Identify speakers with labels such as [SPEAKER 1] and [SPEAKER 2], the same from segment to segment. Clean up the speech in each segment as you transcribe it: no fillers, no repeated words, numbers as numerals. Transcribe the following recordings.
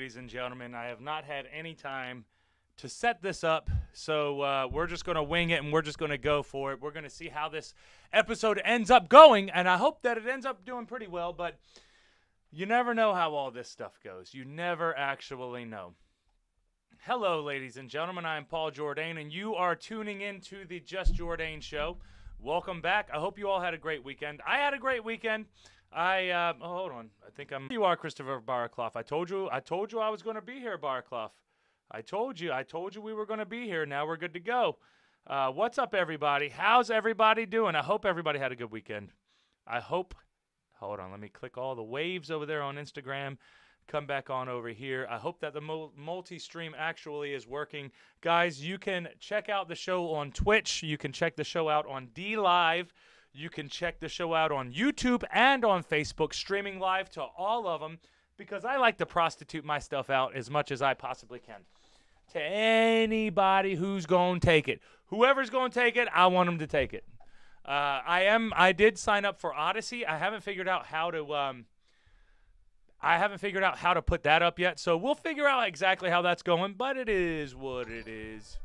[SPEAKER 1] ladies and gentlemen. I have not had any time to set this up, so we're just going to wing it and we're just going to go for it. We're going to see how this episode ends up going, and I hope that it ends up doing pretty well, but you never know how all this stuff goes. You never actually know. Hello, ladies and gentlemen. I am Paul Jordane, and you are tuning into the Just Jordane Show. Welcome back. I hope you all had a great weekend. I had a great weekend. Hold on. I think you are Christopher Baraclough. I told you I was going to be here, Baraclough. I told you we were going to be here. Now we're good to go. What's up, everybody? How's everybody doing? I hope everybody had a good weekend. Hold on. Let me click all the waves over there on Instagram. Come back on over here. I hope that the multi-stream actually is working. Guys, you can check out the show on Twitch. You can check the show out on DLive. You can check the show out on YouTube and on Facebook, streaming live to all of them, because I like to prostitute my stuff out as much as I possibly can to anybody who's going to take it. Whoever's going to take it, I want them to take it. I did sign up for Odyssey. I haven't figured out how to put that up yet, so we'll figure out exactly how that's going, but it is what it is.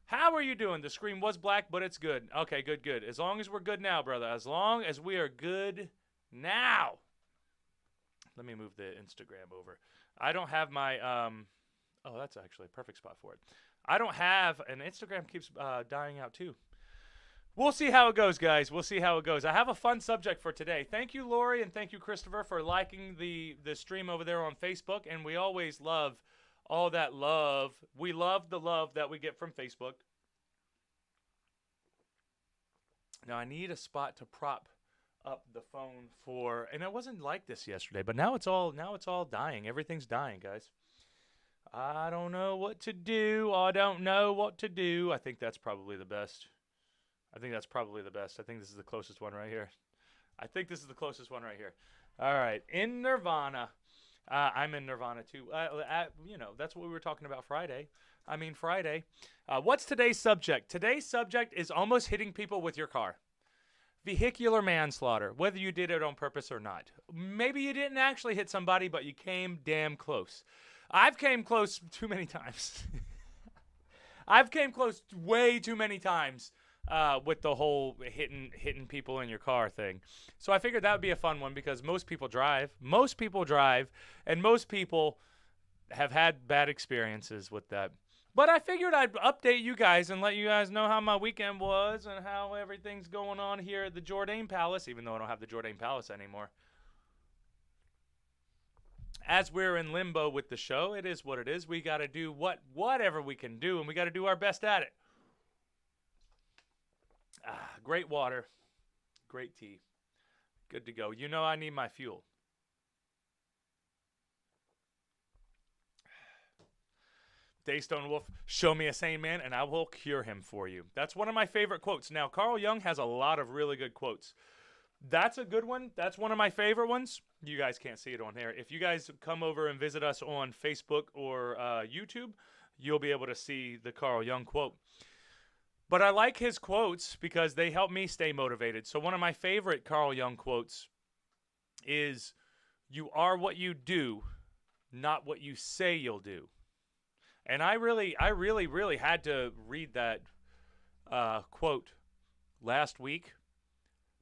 [SPEAKER 1] How are you doing? The screen was black, but it's good. Okay, good. As long as we're good now, brother. As long as we are good now. Let me move the Instagram over. I don't have my, oh, that's actually a perfect spot for it. I don't have, and Instagram keeps dying out too. We'll see how it goes, guys. We'll see how it goes. I have a fun subject for today. Thank you, Lori, and thank you, Christopher, for liking the stream over there on Facebook. And we always love all that love. We love the love that we get from Facebook. Now, I need a spot to prop up the phone for, and it wasn't like this yesterday, but now it's all dying. Everything's dying, guys. I don't know what to do. I think that's probably the best. I think this is the closest one right here. All right. In Nirvana. I'm in Nirvana, too. That's what we were talking about Friday. What's today's subject? Today's subject is almost hitting people with your car. Vehicular manslaughter, whether you did it on purpose or not. Maybe you didn't actually hit somebody, but you came damn close. I've came close too many times. I've came close way too many times. With the whole hitting people in your car thing. So I figured that would be a fun one because most people drive, and most people have had bad experiences with that. But I figured I'd update you guys and let you guys know how my weekend was and how everything's going on here at the Jordane Palace, even though I don't have the Jordane Palace anymore. As we're in limbo with the show, it is what it is. We got to do whatever we can do, and we got to do our best at it. Great water, great tea, good to go. You know I need my fuel. Daystone Wolf, show me a sane man and I will cure him for you. That's one of my favorite quotes. Now, Carl Jung has a lot of really good quotes. That's a good one. That's one of my favorite ones. You guys can't see it on here. If you guys come over and visit us on Facebook or YouTube, you'll be able to see the Carl Jung quote. But I like his quotes because they help me stay motivated. So one of my favorite Carl Jung quotes is, "You are what you do, not what you say you'll do." And I really had to read that quote last week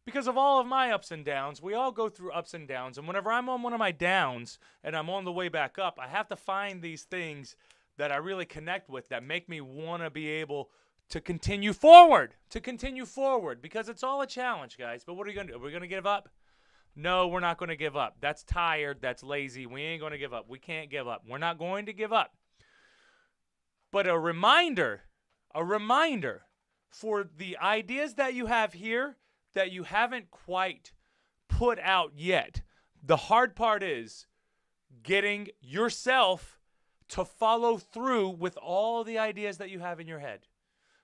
[SPEAKER 1] because of all of my ups and downs. We all go through ups and downs. And whenever I'm on one of my downs and I'm on the way back up, I have to find these things that I really connect with that make me want to be able to continue forward, because it's all a challenge, guys. But what are you going to do? Are we going to give up? No, we're not going to give up. That's tired. That's lazy. We ain't going to give up. We can't give up. We're not going to give up. But a reminder for the ideas that you have here that you haven't quite put out yet. The hard part is getting yourself to follow through with all the ideas that you have in your head.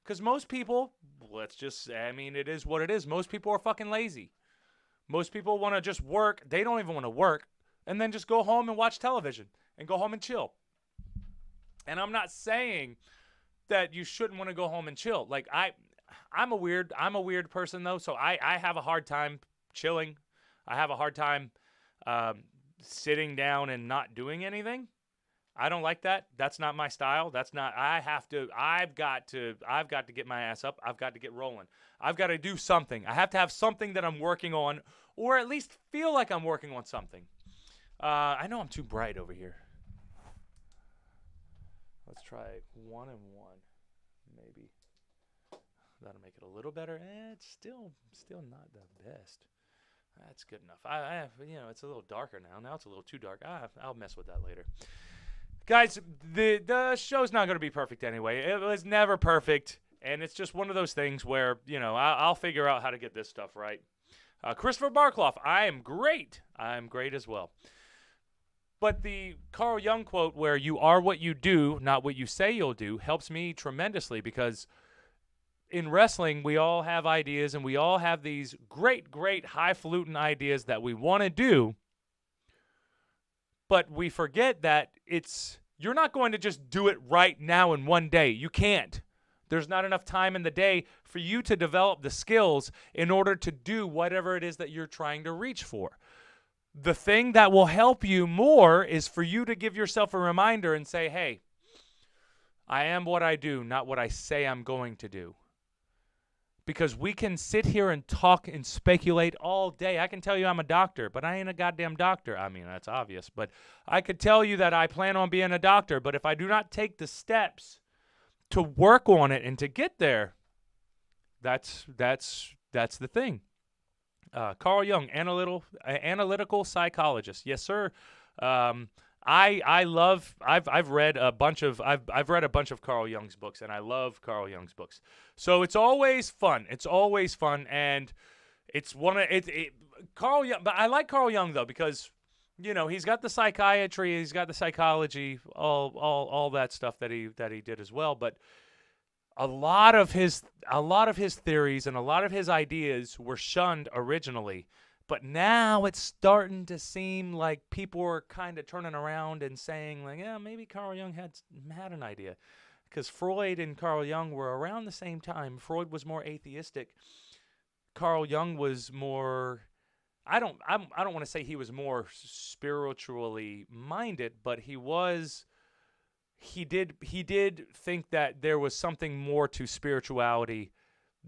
[SPEAKER 1] Because most people, it is what it is. Most people are fucking lazy. Most people want to just work. They don't even want to work. And then just go home and watch television. And go home and chill. And I'm not saying that you shouldn't want to go home and chill. Like, I'm a weird person, though. So I have a hard time chilling. I have a hard time sitting down and not doing anything. I don't like that. That's not my style. That's not I've got to get my ass up. I've got to get rolling. I've got to do something. I have to have something that I'm working on, or at least feel like I'm working on something. I know I'm too bright over here. Let's try 1 and 1, maybe. That'll make it a little better. It's still not the best. That's good enough. I it's a little darker now. Now it's a little too dark. I'll mess with that later. Guys, the show's not going to be perfect anyway. It was never perfect, and it's just one of those things where, I'll figure out how to get this stuff right. Christopher Barkloff, I am great. I'm great as well. But the Carl Jung quote where you are what you do, not what you say you'll do, helps me tremendously because in wrestling, we all have ideas and we all have these great, great highfalutin ideas that we want to do. But we forget that you're not going to just do it right now in one day. You can't. There's not enough time in the day for you to develop the skills in order to do whatever it is that you're trying to reach for. The thing that will help you more is for you to give yourself a reminder and say, hey, I am what I do, not what I say I'm going to do. Because we can sit here and talk and speculate all day. I can tell you I'm a doctor, but I ain't a goddamn doctor. I mean, that's obvious. But I could tell you that I plan on being a doctor, but if I do not take the steps to work on it and to get there, that's the thing. Carl Jung, analytical psychologist. Yes, sir. I've read a bunch of Carl Jung's books, and I love Carl Jung's books. So it's always fun. And it's Carl Jung. But I like Carl Jung though because he's got the psychiatry, he's got the psychology, all that stuff that he did as well. But a lot of his theories and a lot of his ideas were shunned originally. But now it's starting to seem like people are kind of turning around and saying, like, yeah, maybe Carl Jung had an idea. Because Freud and Carl Jung were around the same time. Freud was more atheistic. Carl Jung was more, I don't want to say he was more spiritually minded, but he did think that there was something more to spirituality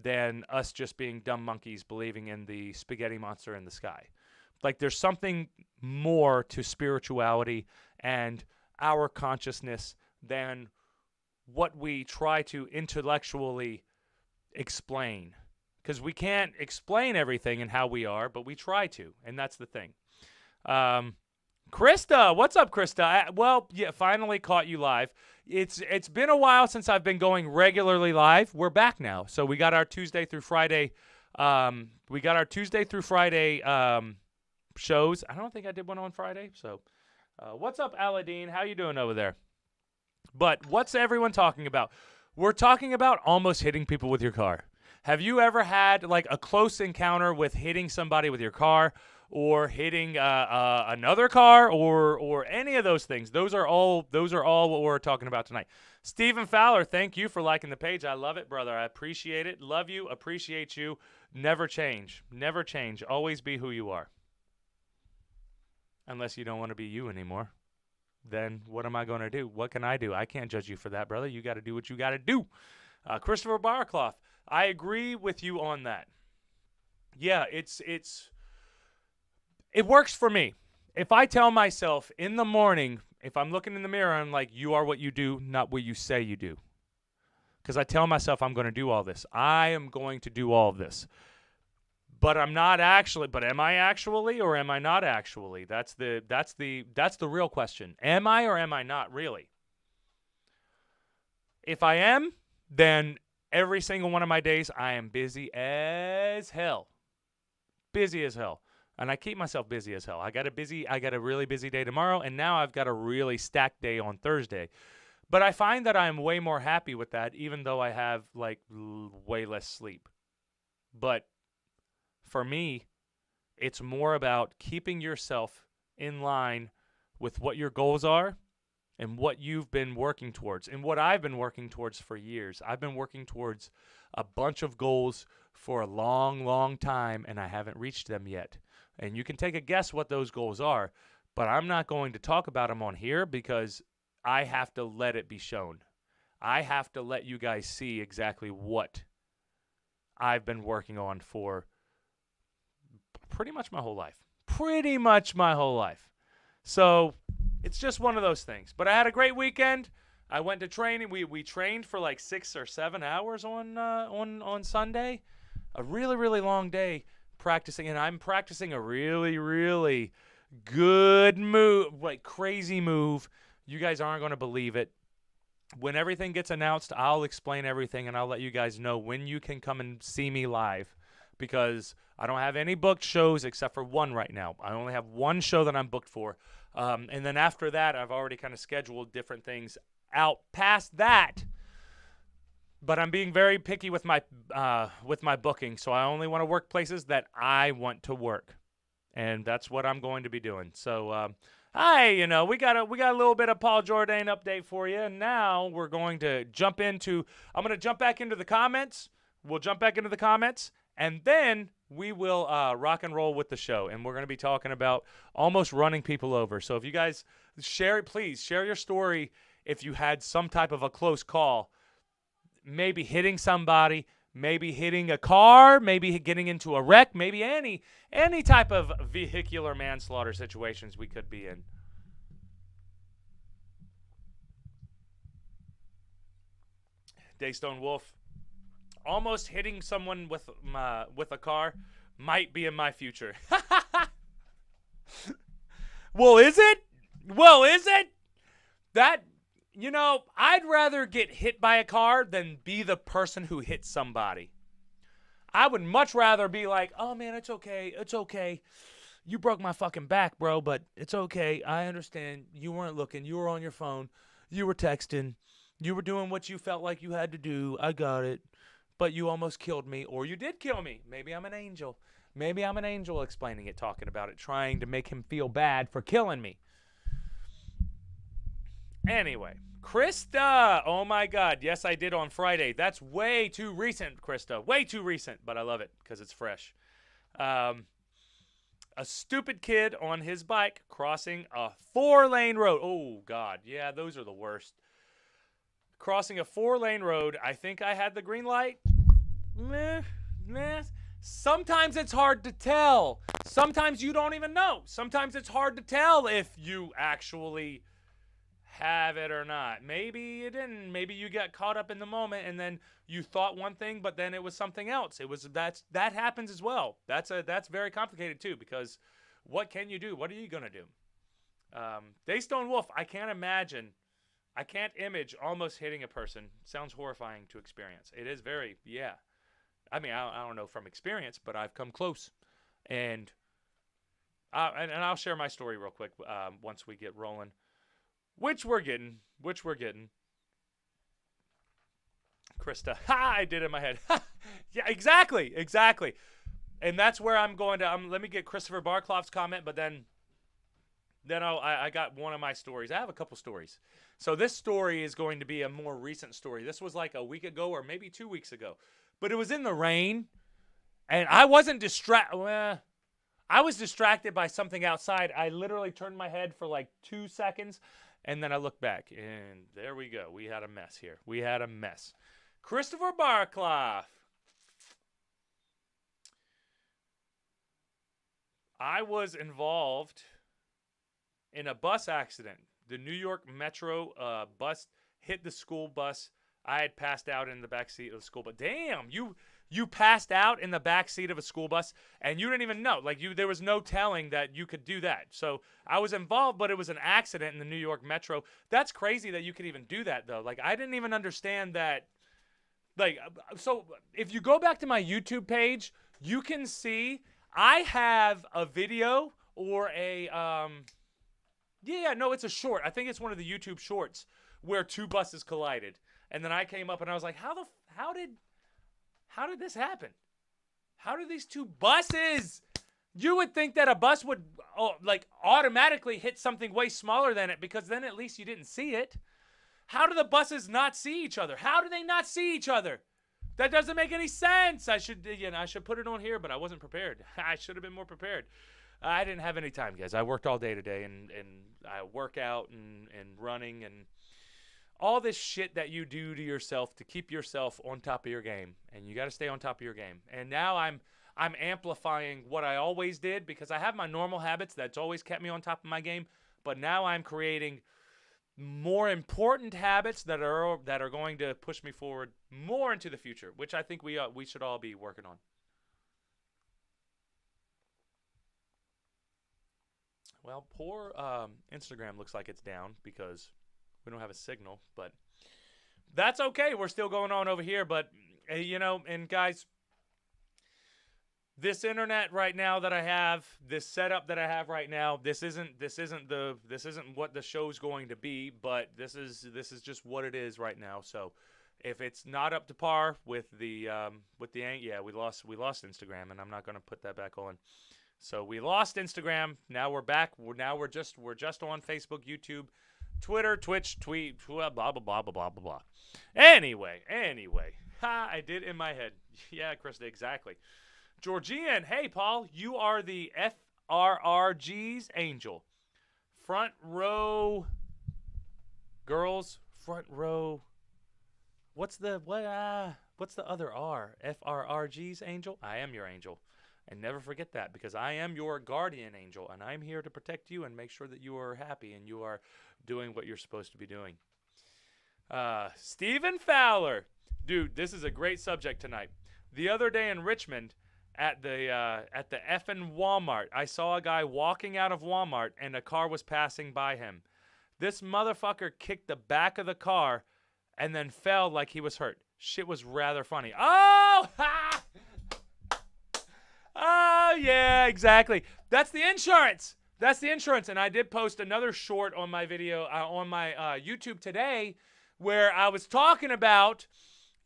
[SPEAKER 1] than us just being dumb monkeys believing in the spaghetti monster in the sky. Like there's something more to spirituality and our consciousness than what we try to intellectually explain. Because we can't explain everything and how we are, but we try to, and that's the thing. Krista, what's up, Krista? Finally caught you live. It's been a while since I've been going regularly live. We're back now, so we got our Tuesday through Friday. Shows. I don't think I did one on Friday. So, what's up, Aladdin? How you doing over there? But what's everyone talking about? We're talking about almost hitting people with your car. Have you ever had like a close encounter with hitting somebody with your car? Or hitting another car, or any of those things. Those are all what we're talking about tonight. Stephen Fowler, thank you for liking the page. I love it, brother. I appreciate it. Love you. Appreciate you. Never change. Never change. Always be who you are. Unless you don't want to be you anymore. Then what am I going to do? What can I do? I can't judge you for that, brother. You got to do what you got to do. Christopher Barkloff, I agree with you on that. Yeah, it works for me. If I tell myself in the morning, if I'm looking in the mirror, I'm like, you are what you do, not what you say you do. Because I tell myself I'm going to do all this. I am going to do all of this. But I'm not actually. But am I actually or am I not actually? That's the real question. Am I or am I not really? If I am, then every single one of my days I am busy as hell. Busy as hell. And I keep myself busy as hell. I got a really busy day tomorrow, and now I've got a really stacked day on Thursday. But I find that I'm way more happy with that, even though I have like way less sleep. But for me, it's more about keeping yourself in line with what your goals are and what you've been working towards and what I've been working towards for years. I've been working towards a bunch of goals for a long, long time, and I haven't reached them yet. And you can take a guess what those goals are, But I'm not going to talk about them on here because I have to let it be shown. I have to let you guys see exactly what I've been working on for pretty much my whole life. Pretty much my whole life. So it's just one of those things. But I had a great weekend. I went to training. We trained for like 6 or 7 hours on Sunday. A really, really long day practicing. And I'm practicing a really, really good move, like crazy move. You guys aren't going to believe it. When everything gets announced, I'll explain everything, and I'll let you guys know when you can come and see me live, because I don't have any booked shows except for one right now. I only have one show that I'm booked for. And then after that, I've already kind of scheduled different things out past that. But I'm being very picky with my booking, so I only want to work places that I want to work. And that's what I'm going to be doing. So, we got a little bit of Paul Jordane update for you. And now we're going to jump back into the comments. We'll jump back into the comments, and then we will rock and roll with the show. And we're going to be talking about almost running people over. So if you guys please share your story if you had some type of a close call, maybe hitting somebody, maybe hitting a car, maybe getting into a wreck, maybe any type of vehicular manslaughter situations we could be in. Daystone Wolf, almost hitting someone with a car might be in my future. Well, is it? That, I'd rather get hit by a car than be the person who hits somebody. I would much rather be like, oh, man, it's okay. You broke my fucking back, bro, but it's okay. I understand. You weren't looking. You were on your phone. You were texting. You were doing what you felt like you had to do. I got it. But you almost killed me, or you did kill me. Maybe I'm an angel. Maybe I'm an angel explaining it, talking about it, trying to make him feel bad for killing me. Anyway, Krista. Oh, my God. Yes, I did on Friday. That's way too recent, Krista. Way too recent, but I love it because it's fresh. A stupid kid on his bike crossing a 4-lane road. Oh, God. Yeah, those are the worst. Crossing a 4-lane road. I think I had the green light. Meh. Sometimes it's hard to tell. Sometimes you don't even know. Sometimes it's hard to tell if you actually have it or not. Maybe you didn't. Maybe you got caught up in the moment and then you thought one thing, but then it was something else. That happens as well. That's very complicated too, because what can you do? What are you gonna do? Daystone Wolf, I can't image almost hitting a person. Sounds horrifying to experience. It is very, yeah. I mean, I don't know from experience, but I've come close, and I'll share my story real quick once we get rolling. Which we're getting. Krista. Ha! I did it in my head. Yeah, exactly. And that's where I'm going to. Let me get Christopher Barcloff's comment, but then I got one of my stories. I have a couple stories. So this story is going to be a more recent story. This was like a week ago or maybe 2 weeks ago. But it was in the rain, and I wasn't distracted. I was distracted by something outside. I literally turned my head for like 2 seconds, and then I looked back, and there we go. We had a mess here. Christopher Barcloff. I was involved in a bus accident. The New York Metro bus hit the school bus. I had passed out in the back seat of the school bus. Damn, you passed out in the back seat of a school bus, and you didn't even know. There was no telling that you could do that. So I was involved, but it was an accident in the New York Metro. That's crazy that you could even do that, though. I didn't even understand that. So if you go back to my YouTube page, you can see I have a video or a it's a short. I think it's one of the YouTube shorts where 2 buses collided. And then I came up and I was like, how did this happen? How did these 2 buses? You would think that a bus would automatically hit something way smaller than it, because then at least you didn't see it. How do the buses not see each other? How do they not see each other? That doesn't make any sense. I should put it on here, but I wasn't prepared. I should have been more prepared. I didn't have any time, guys. I worked all day today, and I work out and running and all this shit that you do to yourself to keep yourself on top of your game, and you got to stay on top of your game. And now I'm amplifying what I always did because I have my normal habits that's always kept me on top of my game, but now I'm creating more important habits that are going to push me forward more into the future, which I think we should all be working on. Well, poor Instagram looks like it's down because we don't have a signal, but that's okay. We're still going on over here, but and guys, this internet right now that I have, this setup that I have right now, this isn't what the show's going to be, but this is just what it is right now. So if it's not up to par with the yeah, we lost Instagram, and I'm not going to put that back on. So we lost Instagram. Now we're back. We're just on Facebook, YouTube, Twitter, Twitch, tweet, blah blah blah blah blah blah blah. Anyway, I did in my head. Yeah, Krista, exactly. Jordane, hey Paul, you are the FRRG's angel. Front row girls, front row. What's the other R? FRRG's angel? I am your angel. And never forget that, because I am your guardian angel, and I'm here to protect you and make sure that you are happy and you are doing what you're supposed to be doing. Stephen Fowler. Dude, this is a great subject tonight. The other day in Richmond at the effing Walmart, I saw a guy walking out of Walmart and a car was passing by him. This motherfucker kicked the back of the car and then fell like he was hurt. Shit was rather funny. Oh! Ha! Oh, yeah, exactly. That's the insurance. That's the insurance. And I did post another short on my video, on my YouTube today, where I was talking about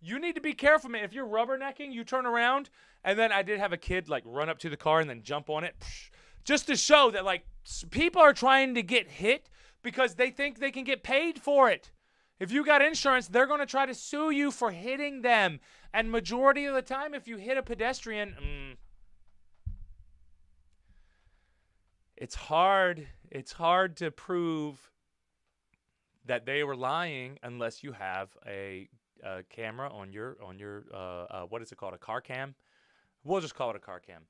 [SPEAKER 1] you need to be careful, man. If you're rubbernecking, you turn around. And then I did have a kid, like, run up to the car and then jump on it. Just to show that, like, people are trying to get hit because they think they can get paid for it. If you got insurance, they're going to try to sue you for hitting them. And majority of the time, if you hit a pedestrian, it's hard to prove that they were lying unless you have a camera on your what is it called, a car cam? We'll just call it a car cam.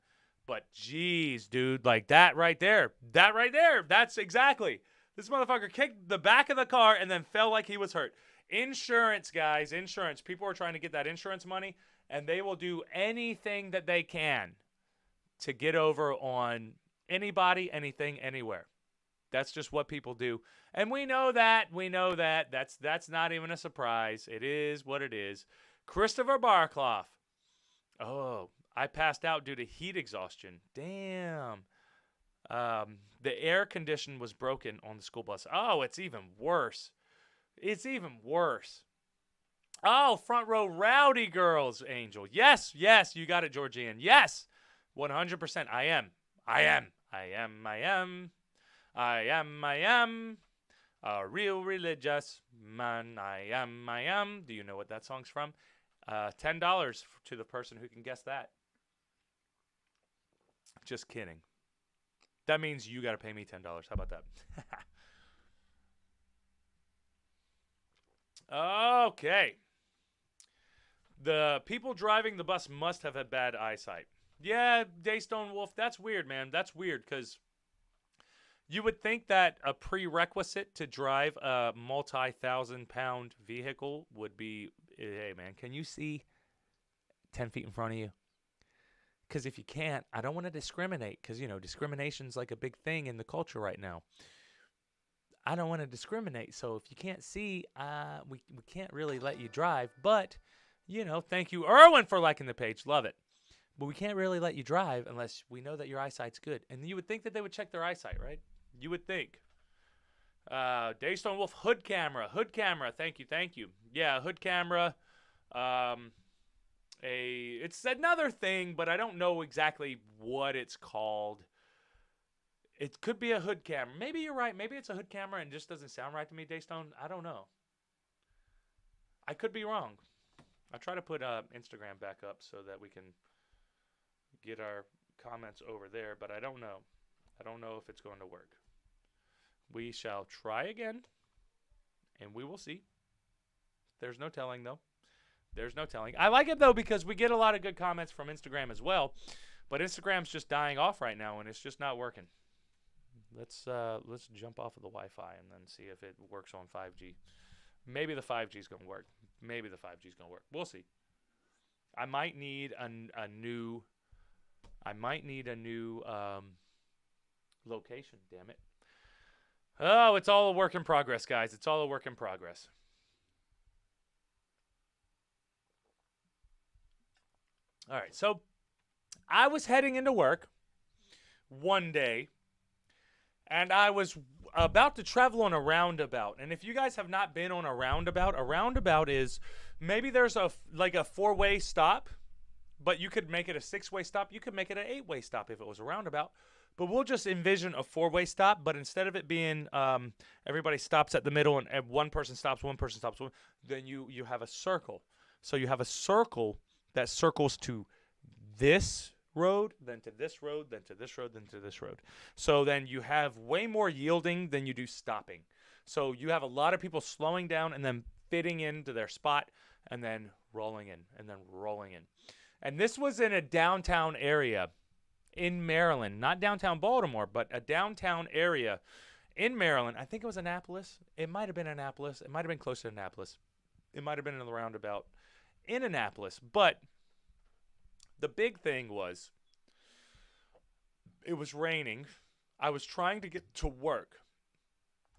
[SPEAKER 1] But geez, dude, like that right there, that's exactly. This motherfucker kicked the back of the car and then fell like he was hurt. Insurance, guys, insurance. People are trying to get that insurance money, and they will do anything that they can to get over on anybody, anything, anywhere. That's just what people do. And we know that. That's not even a surprise. It is what it is. Christopher Barclough. Oh, I passed out due to heat exhaustion. Damn. The air condition was broken on the school bus. Oh, it's even worse. It's even worse. Oh, front row rowdy girls, Angel. Yes, you got it, Georgian. Yes, 100%. I am a real religious man. I am. Do you know what that song's from? $10 to the person who can guess that. Just kidding. That means you got to pay me $10. How about that? Okay. The people driving the bus must have had bad eyesight. Yeah, Daystone Wolf, that's weird, man. That's weird because you would think that a prerequisite to drive a multi-thousand-pound vehicle would be, hey, man, can you see 10 feet in front of you? Because if you can't, I don't want to discriminate because, discrimination's like a big thing in the culture right now. I don't want to discriminate. So if you can't see, we can't really let you drive. But, thank you, Erwin, for liking the page. Love it. But we can't really let you drive unless we know that your eyesight's good. And you would think that they would check their eyesight, right? You would think. Daystone Wolf, hood camera. Thank you. Yeah, hood camera. It's another thing, but I don't know exactly what it's called. It could be a hood camera. Maybe you're right. Maybe it's a hood camera and just doesn't sound right to me, Daystone. I don't know. I could be wrong. I'll try to put Instagram back up so that we can get our comments over there, but I don't know. I don't know if it's going to work. We shall try again, and we will see. There's no telling, though. There's no telling. I like it, though, because we get a lot of good comments from Instagram as well. But Instagram's just dying off right now, and it's just not working. Let's jump off of the Wi-Fi and then see if it works on 5G. Maybe the 5G is going to work. Maybe the 5G is going to work. We'll see. I might need a new location. Damn it. Oh, it's all a work in progress, guys. It's all a work in progress. All right, so I was heading into work one day, and I was about to travel on a roundabout. And if you guys have not been on a roundabout is maybe there's a 4-way stop, but you could make it a 6-way stop. You could make it an 8-way stop if it was a roundabout. But we'll just envision a 4-way stop, but instead of it being everybody stops at the middle and one person stops, then you have a circle. So you have a circle that circles to this road, then to this road, then to this road, then to this road. So then you have way more yielding than you do stopping. So you have a lot of people slowing down and then fitting into their spot and then rolling in and then rolling in. And this was in a downtown area in Maryland, not downtown Baltimore, but a downtown area in Maryland. I think it was Annapolis. It might have been Annapolis. It might have been close to Annapolis. It might have been in the roundabout in Annapolis. But the big thing was it was raining. I was trying to get to work.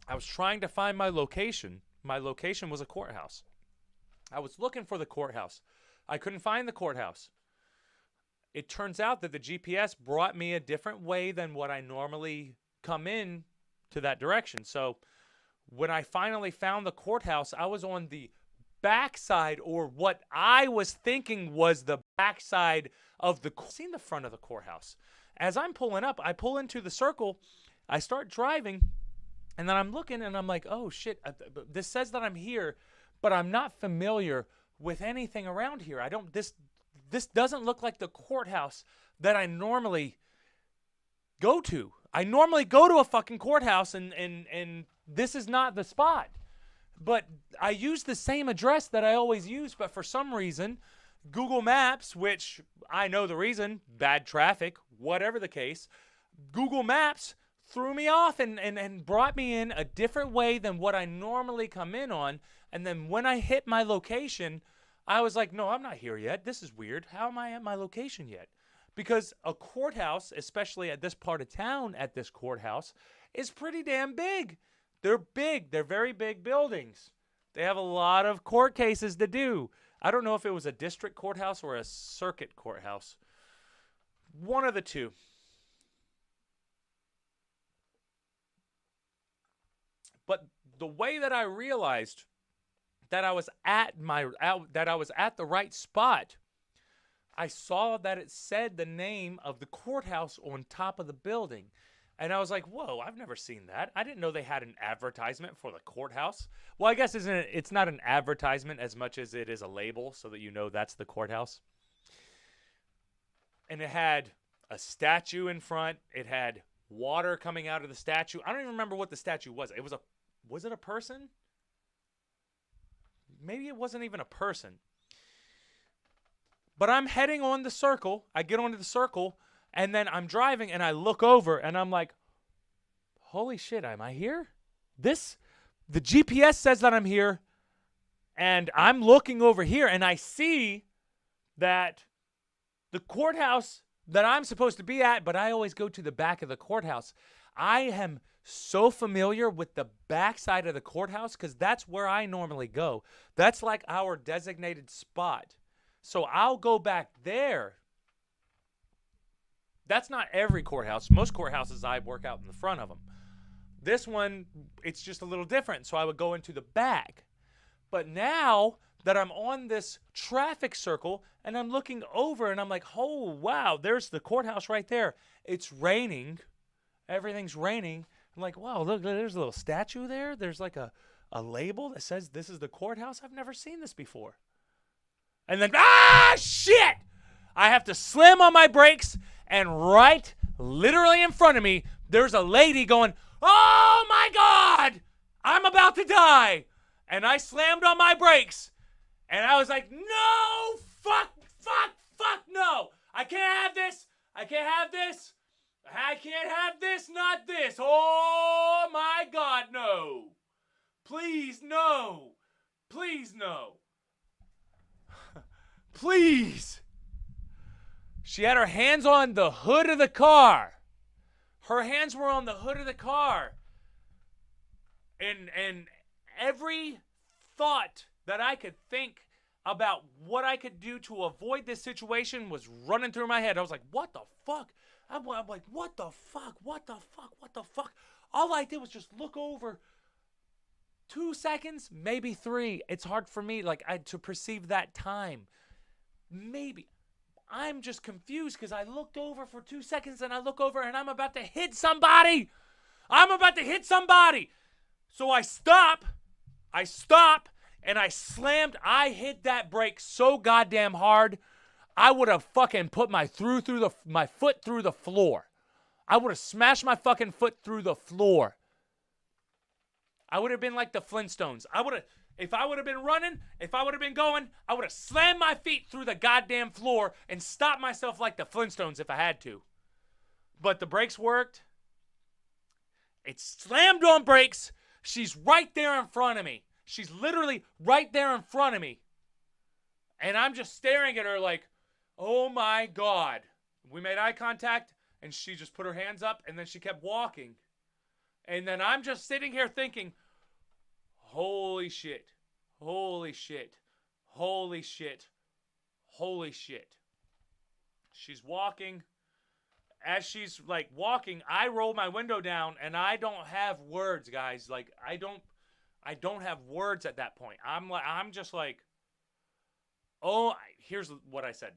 [SPEAKER 1] I was trying to find my location. My location was a courthouse. I was looking for the courthouse. I couldn't find the courthouse. It turns out that the GPS brought me a different way than what I normally come in to that direction. So when I finally found the courthouse, I was on the backside, or what I was thinking was the backside of the seen the front of the courthouse. As I'm pulling up, I pull into the circle, I start driving, and then I'm looking and I'm like, oh shit, this says that I'm here, but I'm not familiar with anything around here. This doesn't look like the courthouse that I normally go to. I normally go to a fucking courthouse and this is not the spot. But I use the same address that I always use, but for some reason, Google Maps, which I know the reason, bad traffic, whatever the case, Google Maps threw me off and brought me in a different way than what I normally come in on. And then when I hit my location, I was like, no, I'm not here yet. This is weird. How am I at my location yet? Because a courthouse, especially at this part of town, at this courthouse, is pretty damn big. They're big. They're very big buildings. They have a lot of court cases to do. I don't know if it was a district courthouse or a circuit courthouse. One of the two. But the way that I realized that I was at the right spot, I saw that it said the name of the courthouse on top of the building. And I was like, whoa, I've never seen that. I didn't know they had an advertisement for the courthouse. Well, I guess it's not an advertisement as much as it is a label so that you know that's the courthouse. And it had a statue in front. It had water coming out of the statue. I don't even remember what the statue was. Was it a person? Maybe it wasn't even a person. But I'm heading on the circle. I get onto the circle. And then I'm driving and I look over and I'm like, holy shit, am I here? The GPS says that I'm here, and I'm looking over here and I see that the courthouse that I'm supposed to be at, but I always go to the back of the courthouse. I am so familiar with the backside of the courthouse because that's where I normally go. That's like our designated spot. So I'll go back there. That's not every courthouse. Most courthouses I work out in the front of them. This one, it's just a little different, so I would go into the back. But now that I'm on this traffic circle and I'm looking over and I'm like, oh, wow, there's the courthouse right there. It's raining. Everything's raining. I'm like, wow, look, there's a little statue there. There's like a label that says this is the courthouse. I've never seen this before. And then, shit! I have to slam on my brakes, and right literally in front of me, there's a lady going, "Oh my God, I'm about to die." And I slammed on my brakes. And I was like, "No, fuck, no. I can't have this. I can't have this. I can't have this, not this. Oh my God, no. Please, no. Please, no. Please." She had her hands on the hood of the car. Her hands were on the hood of the car. And every thought that I could think about what I could do to avoid this situation was running through my head. I was like, what the fuck? I'm like, what the fuck? What the fuck? What the fuck? All I did was just look over 2 seconds, maybe 3. It's hard for me to perceive that time. Maybe. I'm just confused because I looked over for 2 seconds and I look over and I'm about to hit somebody. I'm about to hit somebody. So I stop, and I slammed. I hit that brake so goddamn hard, I would have fucking put my foot through the floor. I would have smashed my fucking foot through the floor. I would have been like the Flintstones. If I would have been running, if I would have been going, I would have slammed my feet through the goddamn floor and stopped myself like the Flintstones if I had to. But the brakes worked. It slammed on brakes. She's right there in front of me. She's literally right there in front of me. And I'm just staring at her like, oh my God. We made eye contact and she just put her hands up and then she kept walking. And then I'm just sitting here thinking, holy shit, holy shit, holy shit, holy shit. She's walking. As she's like walking, I roll my window down and I don't have words, guys. Like I don't have words at that point. I'm just like, oh, here's what I said.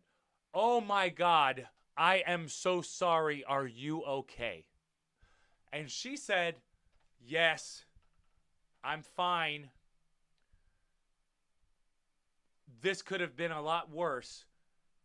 [SPEAKER 1] "Oh my God, I am so sorry. Are you okay?" And she said, "Yes, I'm fine. This could have been a lot worse,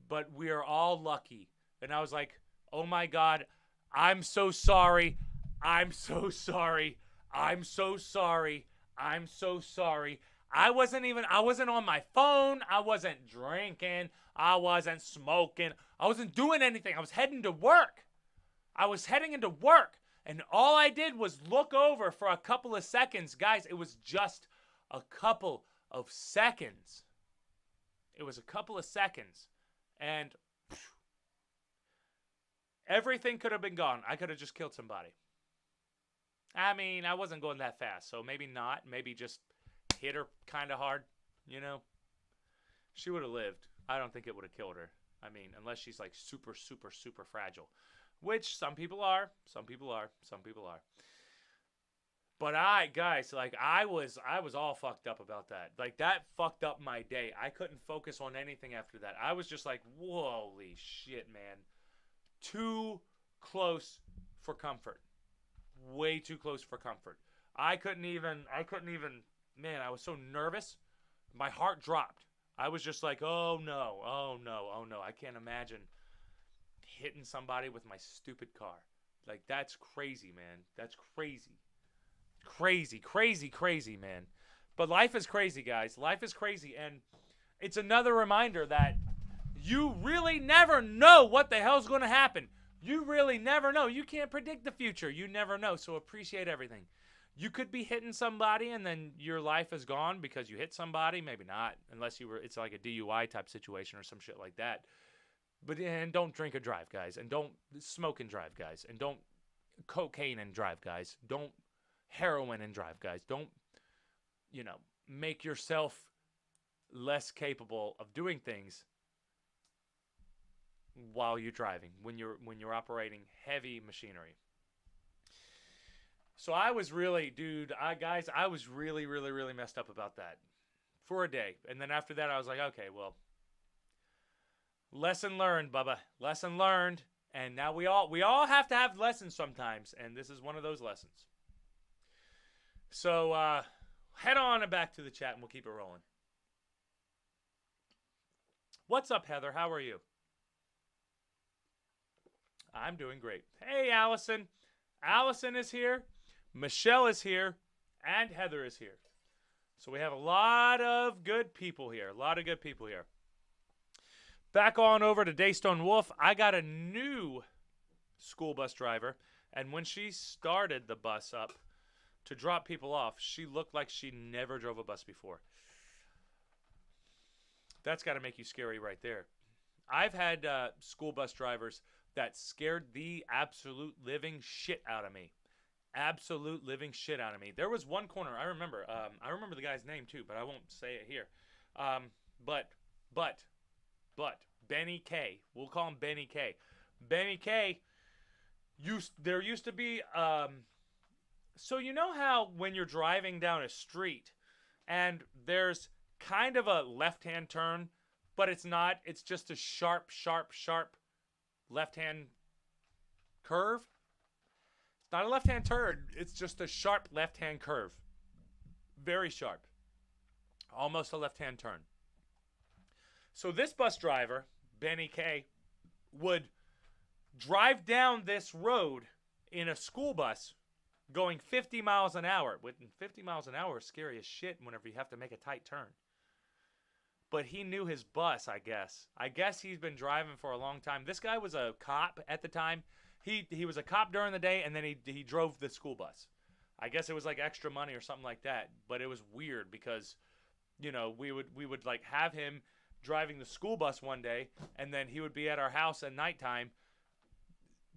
[SPEAKER 1] but we are all lucky." And I was like, "Oh my God, I'm so sorry. I'm so sorry. I'm so sorry. I'm so sorry." I wasn't on my phone. I wasn't drinking. I wasn't smoking. I wasn't doing anything. I was heading to work. I was heading into work. And all I did was look over for a couple of seconds. Guys, it was just a couple of seconds. It was a couple of seconds. And everything could have been gone. I could have just killed somebody. I mean, I wasn't going that fast, so maybe not. Maybe just hit her kind of hard, you know? She would have lived. I don't think it would have killed her. I mean, unless she's like super, super, super fragile. Which some people are. Some people are. Some people are. But guys, like I was all fucked up about that. Like that fucked up my day. I couldn't focus on anything after that. I was just like, holy shit, man. Too close for comfort. Way too close for comfort. I couldn't even, man, I was so nervous. My heart dropped. I was just like, oh no. I can't imagine hitting somebody with my stupid car. Like, that's crazy, man. That's crazy. Crazy, man. But life is crazy, guys. Life is crazy. And it's another reminder that you really never know what the hell's going to happen. You really never know. You can't predict the future. You never know. So appreciate everything. You could be hitting somebody and then your life is gone because you hit somebody. Maybe not, unless it's like a DUI type situation or some shit like that. And don't drink and drive, guys. And don't smoke and drive, guys. And don't cocaine and drive, guys. Don't heroin and drive, guys. Don't, make yourself less capable of doing things while you're driving, when you're operating heavy machinery. So I was really, I was really, really, really messed up about that for a day. And then after that, I was like, okay, well, lesson learned, Bubba. Lesson learned. And now we all have to have lessons sometimes, and this is one of those lessons. So head on and back to the chat, and we'll keep it rolling. What's up, Heather? How are you? I'm doing great. Hey, Allison. Allison is here, Michelle is here, and Heather is here. So we have a lot of good people here. A lot of good people here. Back on over to Daystone Wolf. I got a new school bus driver, and when she started the bus up to drop people off, she looked like she never drove a bus before. That's got to make you scary right there. I've had school bus drivers that scared the absolute living shit out of me. Absolute living shit out of me. There was one corner I remember. I remember the guy's name too, but I won't say it here. But Benny K. We'll call him Benny K. Benny K. There used to be. So you know how when you're driving down a street, and there's kind of a left-hand turn, but it's not. It's just a sharp left-hand curve. It's not a left-hand turn. It's just a sharp left-hand curve. Very sharp. Almost a left-hand turn. So this bus driver, Benny K, would drive down this road in a school bus going 50 miles an hour. 50 miles an hour is scary as shit whenever you have to make a tight turn. But he knew his bus, I guess. I guess he's been driving for a long time. This guy was a cop at the time. He was a cop during the day, and then he drove the school bus. I guess it was like extra money or something like that. But it was weird because, you know, we would like have him driving the school bus one day, and then he would be at our house at nighttime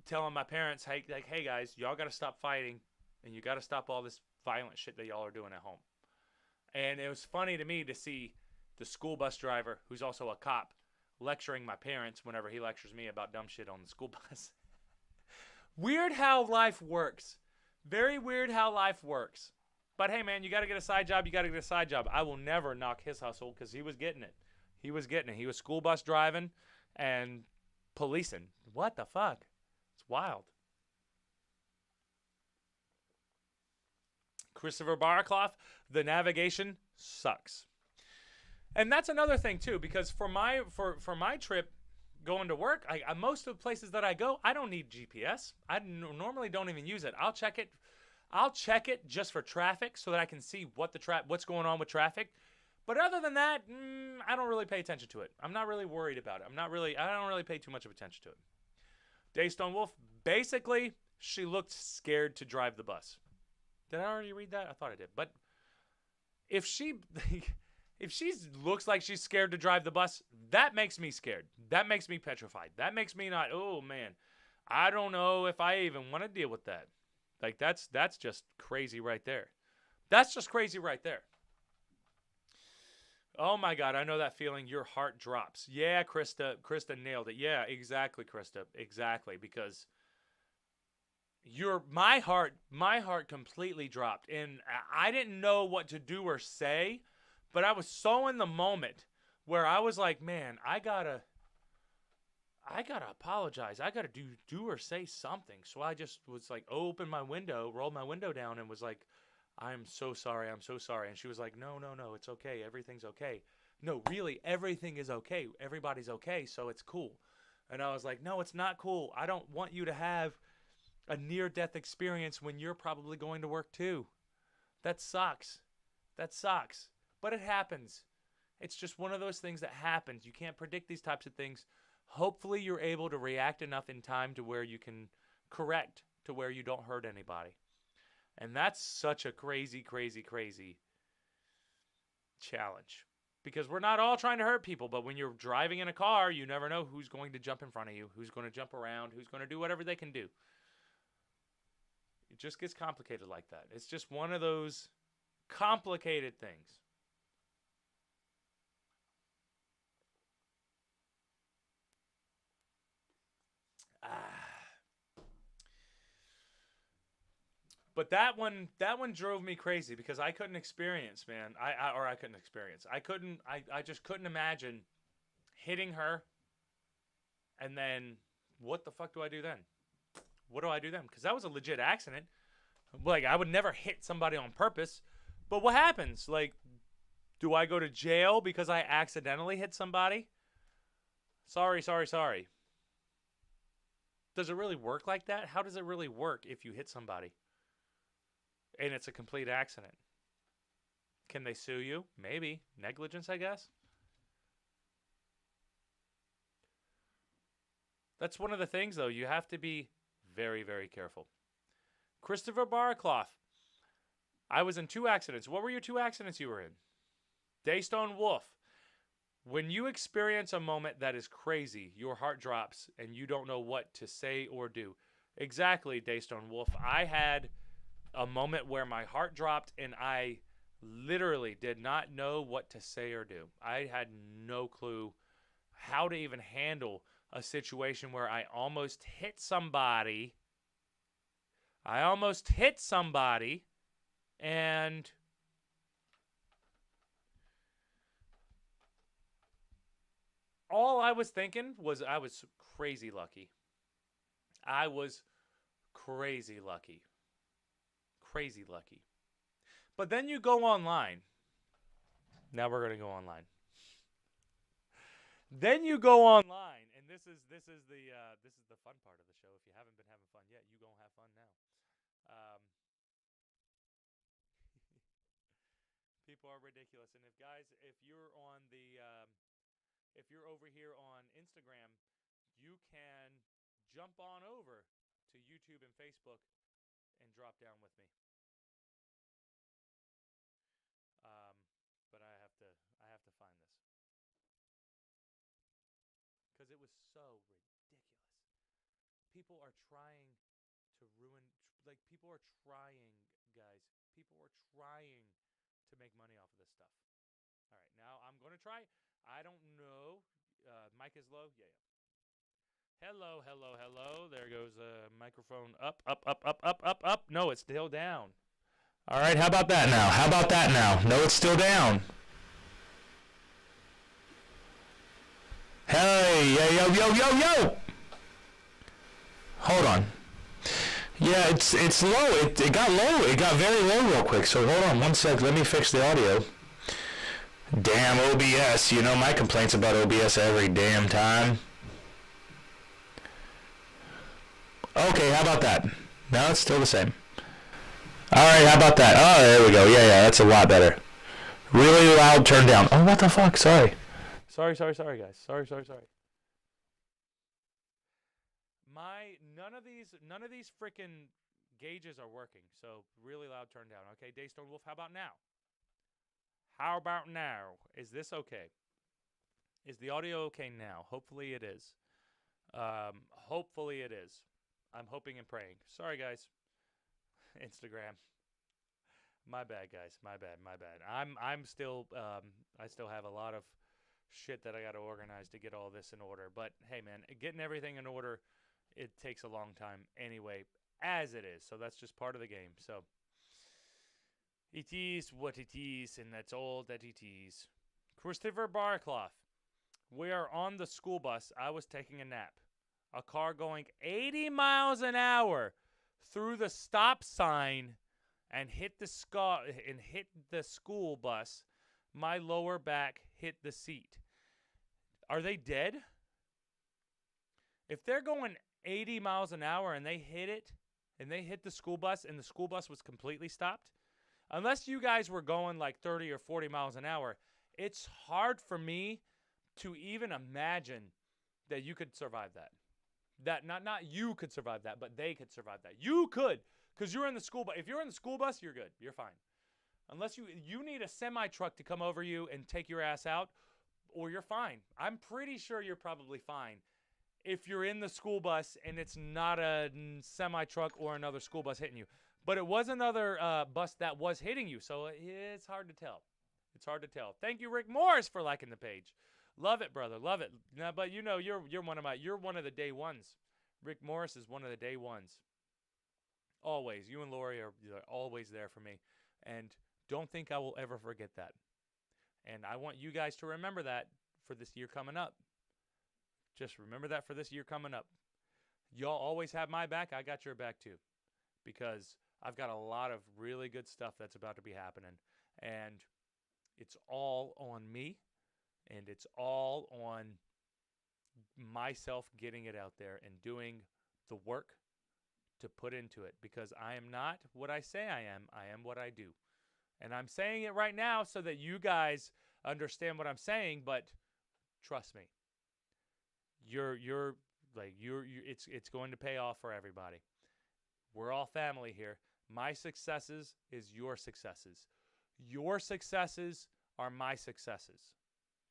[SPEAKER 1] telling my parents, hey guys, y'all got to stop fighting, and you got to stop all this violent shit that y'all are doing at home. And it was funny to me to see the school bus driver, who's also a cop, lecturing my parents whenever he lectures me about dumb shit on the school bus. Weird how life works. Very weird how life works. But hey, man, you got to get a side job. You got to get a side job. I will never knock his hustle because he was getting it. He was getting it. He was school bus driving and policing. What the fuck? It's wild. Christopher Baracloff, the navigation sucks. And that's another thing too, because for my trip going to work, I most of the places that I go, I don't need GPS. I normally don't even use it. I'll check it just for traffic so that I can see what's going on with traffic. But other than that, I don't really pay attention to it. I'm not really worried about it. I don't really pay too much of attention to it. Daystone Wolf, basically, she looked scared to drive the bus. Did I already read that? I thought I did. But if she looks like she's scared to drive the bus, that makes me scared. That makes me petrified. That makes me not, oh man, I don't know if I even want to deal with that. Like that's just crazy right there. That's just crazy right there. Oh my God, I know that feeling. Your heart drops. Yeah, Krista nailed it. Yeah, exactly, Krista. Exactly, because my heart completely dropped, and I didn't know what to do or say, but I was so in the moment where I was like, man, I gotta apologize. I gotta do or say something. So I just was like, rolled my window down, and was like, I'm so sorry. And she was like, no, it's okay. Everything's okay. No, really, everything is okay. Everybody's okay, so it's cool. And I was like, no, it's not cool. I don't want you to have a near-death experience when you're probably going to work too. That sucks. But it happens. It's just one of those things that happens. You can't predict these types of things. Hopefully you're able to react enough in time to where you can correct to where you don't hurt anybody. And that's such a crazy, crazy, crazy challenge. Because we're not all trying to hurt people, but when you're driving in a car, you never know who's going to jump in front of you, who's going to jump around, who's going to do whatever they can do. It just gets complicated like that. It's just one of those complicated things. But that one drove me crazy because I couldn't experience, man. I just couldn't imagine hitting her. And then what the fuck do I do then? What do I do then? Because that was a legit accident. Like, I would never hit somebody on purpose. But what happens? Like, do I go to jail because I accidentally hit somebody? Sorry. Does it really work like that? How does it really work if you hit somebody and it's a complete accident? Can they sue you? Maybe. Negligence, I guess. That's one of the things, though. You have to be very, very careful. Christopher Barclough. I was in 2 accidents. What were your 2 accidents you were in? Daystone Wolf. When you experience a moment that is crazy, your heart drops and you don't know what to say or do. Exactly, Daystone Wolf. I had a moment where my heart dropped and I literally did not know what to say or do. I had no clue how to even handle a situation where I almost hit somebody. And all I was thinking was I was crazy lucky. I was crazy lucky. Crazy lucky. But then you go online. Now we're going to go online. Then you go online, and this is the fun part of the show. If you haven't been having fun yet, you gonna have fun now. Um, people are ridiculous, and if you're on if you're over here on Instagram, you can jump on over to YouTube and Facebook and drop down with me. Um, but I have to find this because it was so ridiculous. People are trying to ruin, like, people are trying, guys. People are trying to make money off of this stuff. All right, now I'm going to try. I don't know. Mic is low. Yeah, yeah. Hello, hello, hello. There goes a microphone up, up, up, up, up, up, up. No, it's still down. All right, how about that now? How about that now? No, it's still down. Hey, yo, yo, yo, yo, yo. Hold on. Yeah, it's low. It got low. It got very low real quick. So hold on one sec. Let me fix the audio. Damn OBS. You know my complaints about OBS every damn time. Okay, how about that? No, it's still the same. All right, how about that? Oh, there we go. Yeah, yeah, that's a lot better. Really loud turn down. Oh, what the fuck? Sorry. Sorry, guys. Sorry. None of these freaking gauges are working. So really loud turn down. Okay, Daystone Wolf, how about now? How about now? Is this okay? Is the audio okay now? Hopefully it is. Hopefully it is. I'm hoping and praying. Sorry, guys. Instagram. My bad, guys. My bad. I'm still I still have a lot of shit that I got to organize to get all this in order. But hey, man, getting everything in order, it takes a long time anyway, as it is. So that's just part of the game. So it is what it is, and that's all that it is. Christopher Barclough. We are on the school bus. I was taking a nap. A car going 80 miles an hour through the stop sign and hit the school bus. My lower back hit the seat. Are they dead? If they're going 80 miles an hour and they hit it, and they hit the school bus and the school bus was completely stopped, unless you guys were going like 30 or 40 miles an hour, it's hard for me to even imagine that you could survive that. That not you could survive that, but they could survive that. You could, because you're in the school bus. If you're in the school bus, you're good. You're fine. Unless you need a semi-truck to come over you and take your ass out, or you're fine. I'm pretty sure you're probably fine if you're in the school bus and it's not a semi-truck or another school bus hitting you. But it was another bus that was hitting you, so it's hard to tell. It's hard to tell. Thank you, Rick Morris, for liking the page. Love it, brother. Love it. Now, but you know, you're one of the day ones. Rick Morris is one of the day ones. Always. You and Lori are always there for me. And don't think I will ever forget that. And I want you guys to remember that for this year coming up. Just remember that for this year coming up. Y'all always have my back. I got your back too. Because I've got a lot of really good stuff that's about to be happening. And it's all on me. And it's all on myself getting it out there and doing the work to put into it, because I am not what I say I am. I am what I do. And I'm saying it right now so that you guys understand what I'm saying, but trust me. It's going to pay off for everybody. We're all family here. My successes is your successes. Your successes are my successes.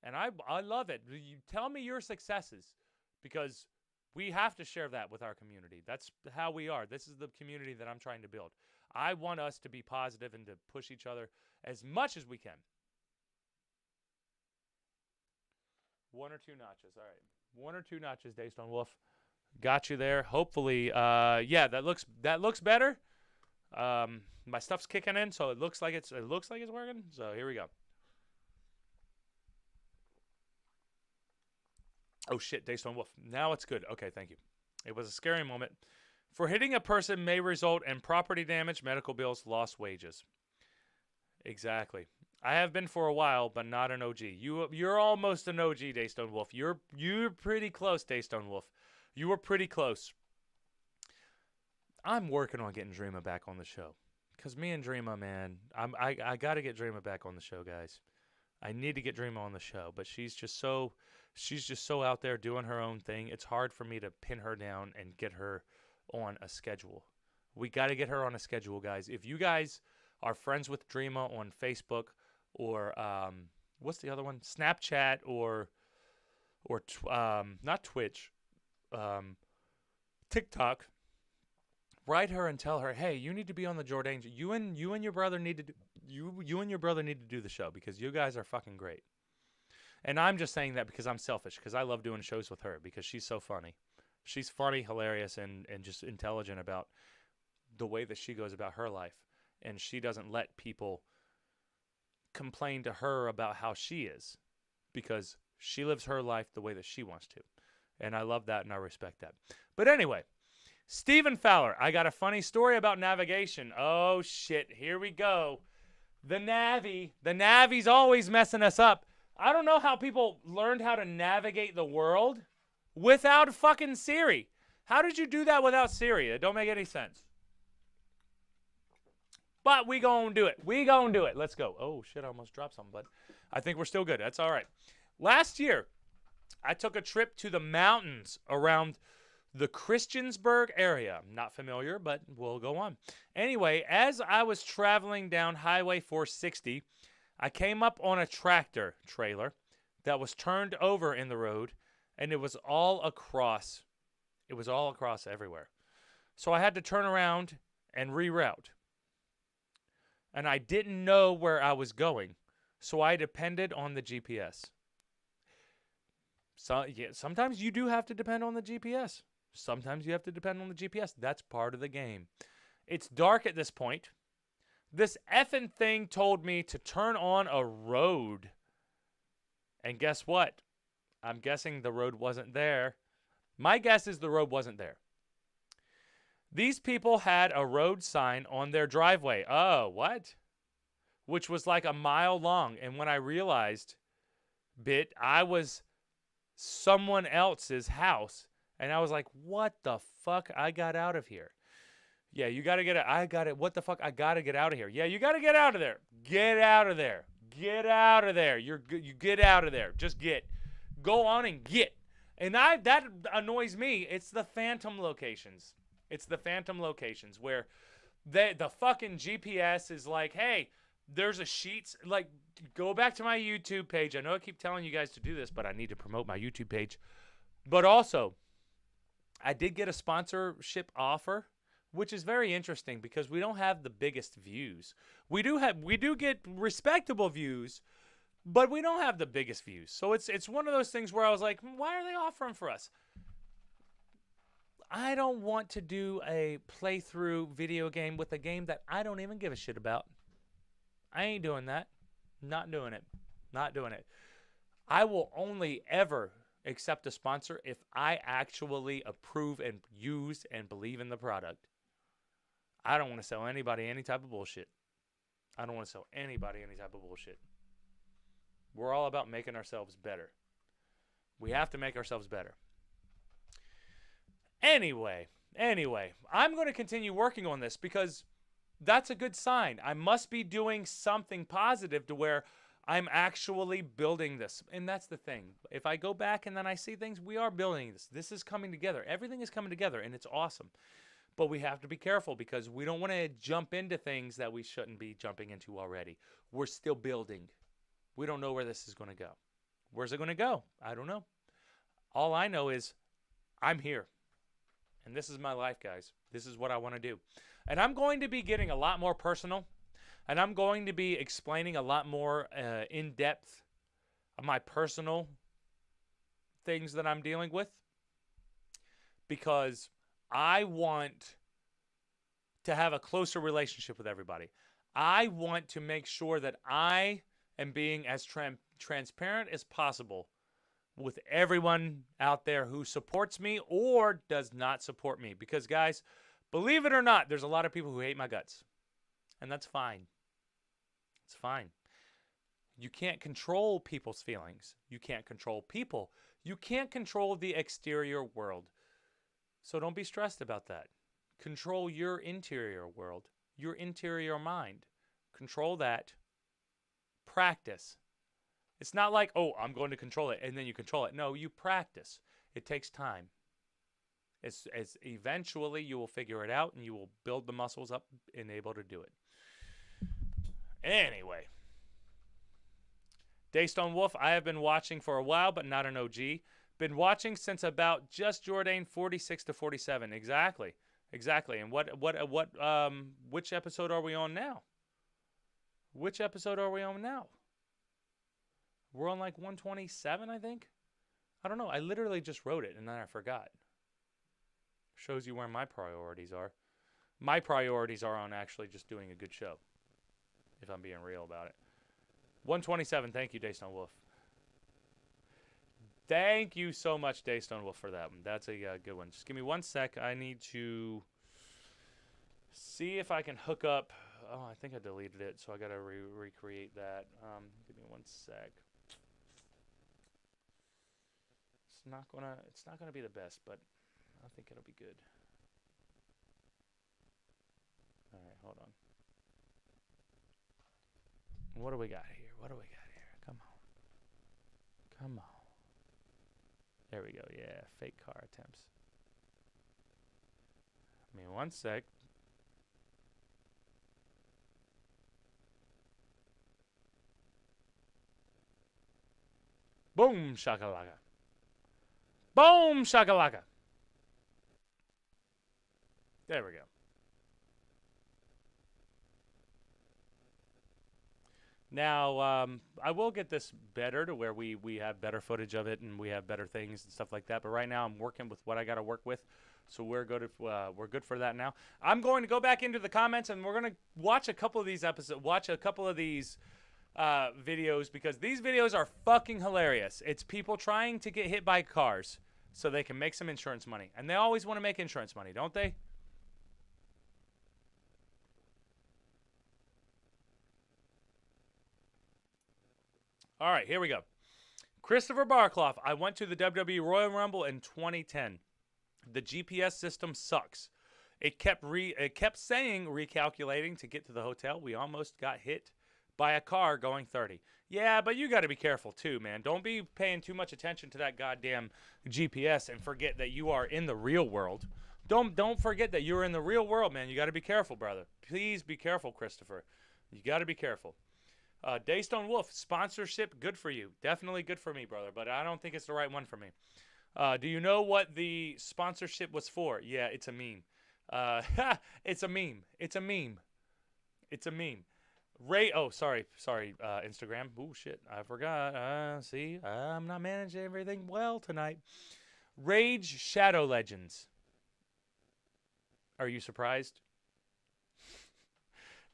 [SPEAKER 1] And I love it. You tell me your successes, because we have to share that with our community. That's how we are. This is the community that I'm trying to build. I want us to be positive and to push each other as much as we can. 1 or 2 notches. All right. 1 or 2 notches, Daystone Wolf. Got you there. Hopefully, yeah, that looks better. My stuff's kicking in, so it looks like it's working. So here we go. Oh shit, Daystone Wolf. Now it's good. Okay, thank you. It was a scary moment. For hitting a person may result in property damage, medical bills, lost wages. Exactly. I have been for a while, but not an OG. You're almost an OG, Daystone Wolf. You're pretty close, Daystone Wolf. You were pretty close. I'm working on getting Dreama back on the show, cause me and Dreama, man, I gotta get Dreama back on the show, guys. I need to get Dreama on the show, but she's just so out there doing her own thing. It's hard for me to pin her down and get her on a schedule. We got to get her on a schedule, guys. If you guys are friends with Dreama on Facebook or what's the other one? Snapchat or not Twitch, TikTok. Write her and tell her, hey, you need to be on the Jordane. You and your brother need to do, you and your brother need to do the show, because you guys are fucking great. And I'm just saying that because I'm selfish, because I love doing shows with her, because she's so funny. She's funny, hilarious, and just intelligent about the way that she goes about her life. And she doesn't let people complain to her about how she is, because she lives her life the way that she wants to. And I love that and I respect that. But anyway, Stephen Fowler, I got a funny story about navigation. Oh, shit. Here we go. The Navy's always messing us up. I don't know how people learned how to navigate the world without fucking Siri. How did you do that without Siri? It don't make any sense. But we gonna do it. We gonna do it. Let's go. Oh, shit, I almost dropped something, but I think we're still good. That's all right. Last year, I took a trip to the mountains around the Christiansburg area. I'm not familiar, but we'll go on. Anyway, as I was traveling down Highway 460, I came up on a tractor trailer that was turned over in the road, and it was all across. It was all across everywhere. So I had to turn around and reroute. And I didn't know where I was going, so I depended on the GPS. So, yeah, sometimes you do have to depend on the GPS. Sometimes you have to depend on the GPS. That's part of the game. It's dark at this point. This effing thing told me to turn on a road. And guess what? I'm guessing the road wasn't there. My guess is the road wasn't there. These people had a road sign on their driveway. Oh, what? Which was like a mile long. And when I realized, I was someone else's house. And I was like, what the fuck? I got out of here. Yeah, you got to get it. I got it. What the fuck? I got to get out of here. Yeah, you got to get out of there. Get out of there. Get out of there. You get out of there. Just get. Go on and get. And that annoys me. It's the phantom locations. It's the phantom locations where the fucking GPS is like, hey, there's a sheets. Like, go back to my YouTube page. I know I keep telling you guys to do this, but I need to promote my YouTube page. But also, I did get a sponsorship offer, which is very interesting because we don't have the biggest views. We do get respectable views, but we don't have the biggest views. So it's one of those things where I was like, why are they offering for us? I don't want to do a playthrough video game with a game that I don't even give a shit about. I ain't doing that. Not doing it. Not doing it. I will only ever accept a sponsor if I actually approve and use and believe in the product. I don't want to sell anybody any type of bullshit. I don't want to sell anybody any type of bullshit. We're all about making ourselves better. We have to make ourselves better. Anyway, Anyway, I'm going to continue working on this because that's a good sign. I must be doing something positive to where I'm actually building this. And that's the thing. If I go back and then I see things, we are building this. This is coming together. Everything is coming together, and it's awesome. But we have to be careful because we don't want to jump into things that we shouldn't be jumping into already. We're still building. We don't know where this is going to go. Where's it going to go? I don't know. All I know is I'm here. And this is my life, guys. This is what I want to do. And I'm going to be getting a lot more personal. And I'm going to be explaining a lot more in depth of my personal things that I'm dealing with. Because I want to have a closer relationship with everybody. I want to make sure that I am being as transparent as possible with everyone out there who supports me or does not support me. Because, guys, believe it or not, there's a lot of people who hate my guts. And that's fine. It's fine. You can't control people's feelings. You can't control people. You can't control the exterior world. So don't be stressed about that. Control your interior world, your interior mind. Control that. Practice. It's not like, oh, I'm going to control it, and then you control it. No, you practice. It takes time. It's eventually you will figure it out, and you will build the muscles up and able to do it. Anyway. Daystone Wolf, I have been watching for a while, but not an OG. Been watching since about just Jordane 46 to 47. Exactly. Exactly. And which episode are we on now? Which episode are we on now? We're on like 127, I think. I don't know. I literally just wrote it and then I forgot. Shows you where my priorities are. My priorities are on actually just doing a good show. If I'm being real about it. 127. Thank you, Daystone Wolf. Thank you so much, Daystone Wolf, for that one. That's a good one. Just give me 1 sec. I need to see if I can hook up. Oh, I think I deleted it, so I got to recreate that. Give me 1 sec. It's not gonna be the best, but I think it'll be good. All right, hold on. What do we got here? What do we got here? Come on. Come on. There we go. Yeah, fake car attempts. Give me 1 sec. Boom shakalaka. Boom shakalaka. There we go. Now, I will get this better to where we have better footage of it and we have better things and stuff like that. But right now, I'm working with what I got to work with, so we're good for that now. I'm going to go back into the comments and we're going to watch a couple of these episodes, watch a couple of these videos because these videos are fucking hilarious. It's people trying to get hit by cars so they can make some insurance money, and they always want to make insurance money, don't they? All right, here we go. Christopher Barkloff. I went to the WWE Royal Rumble in 2010. The GPS system sucks. It kept saying recalculating to get to the hotel. We almost got hit by a car going 30. Yeah, but you got to be careful too, man. Don't be paying too much attention to that goddamn GPS and forget that you are in the real world. Don't forget that you're in the real world, man. You got to be careful, brother. Please be careful, Christopher. You got to be careful. Daystone Wolf, sponsorship, good for you. Definitely good for me, brother, but I don't think it's the right one for me. Do you know what the sponsorship was for? Yeah, it's a meme. It's a meme. It's a meme. It's a meme. Sorry, Instagram. Oh, shit, I forgot. See, I'm not managing everything well tonight. Rage Shadow Legends. Are you surprised?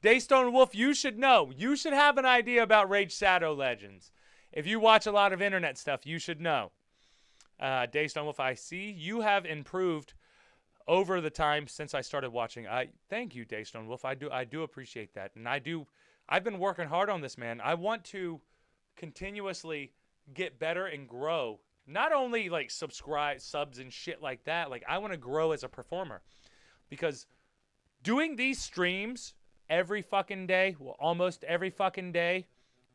[SPEAKER 1] Daystone Wolf, you should know. You should have an idea about Rage Shadow Legends. If you watch a lot of internet stuff, you should know. Daystone Wolf, I see you have improved over the time since I started watching. Thank you, Daystone Wolf. I do appreciate that. And I've been working hard on this, man. I want to continuously get better and grow Not only like subscribe, subs, and shit like that. Like I want to grow as a performer because doing these streams every fucking day, well, almost every fucking day,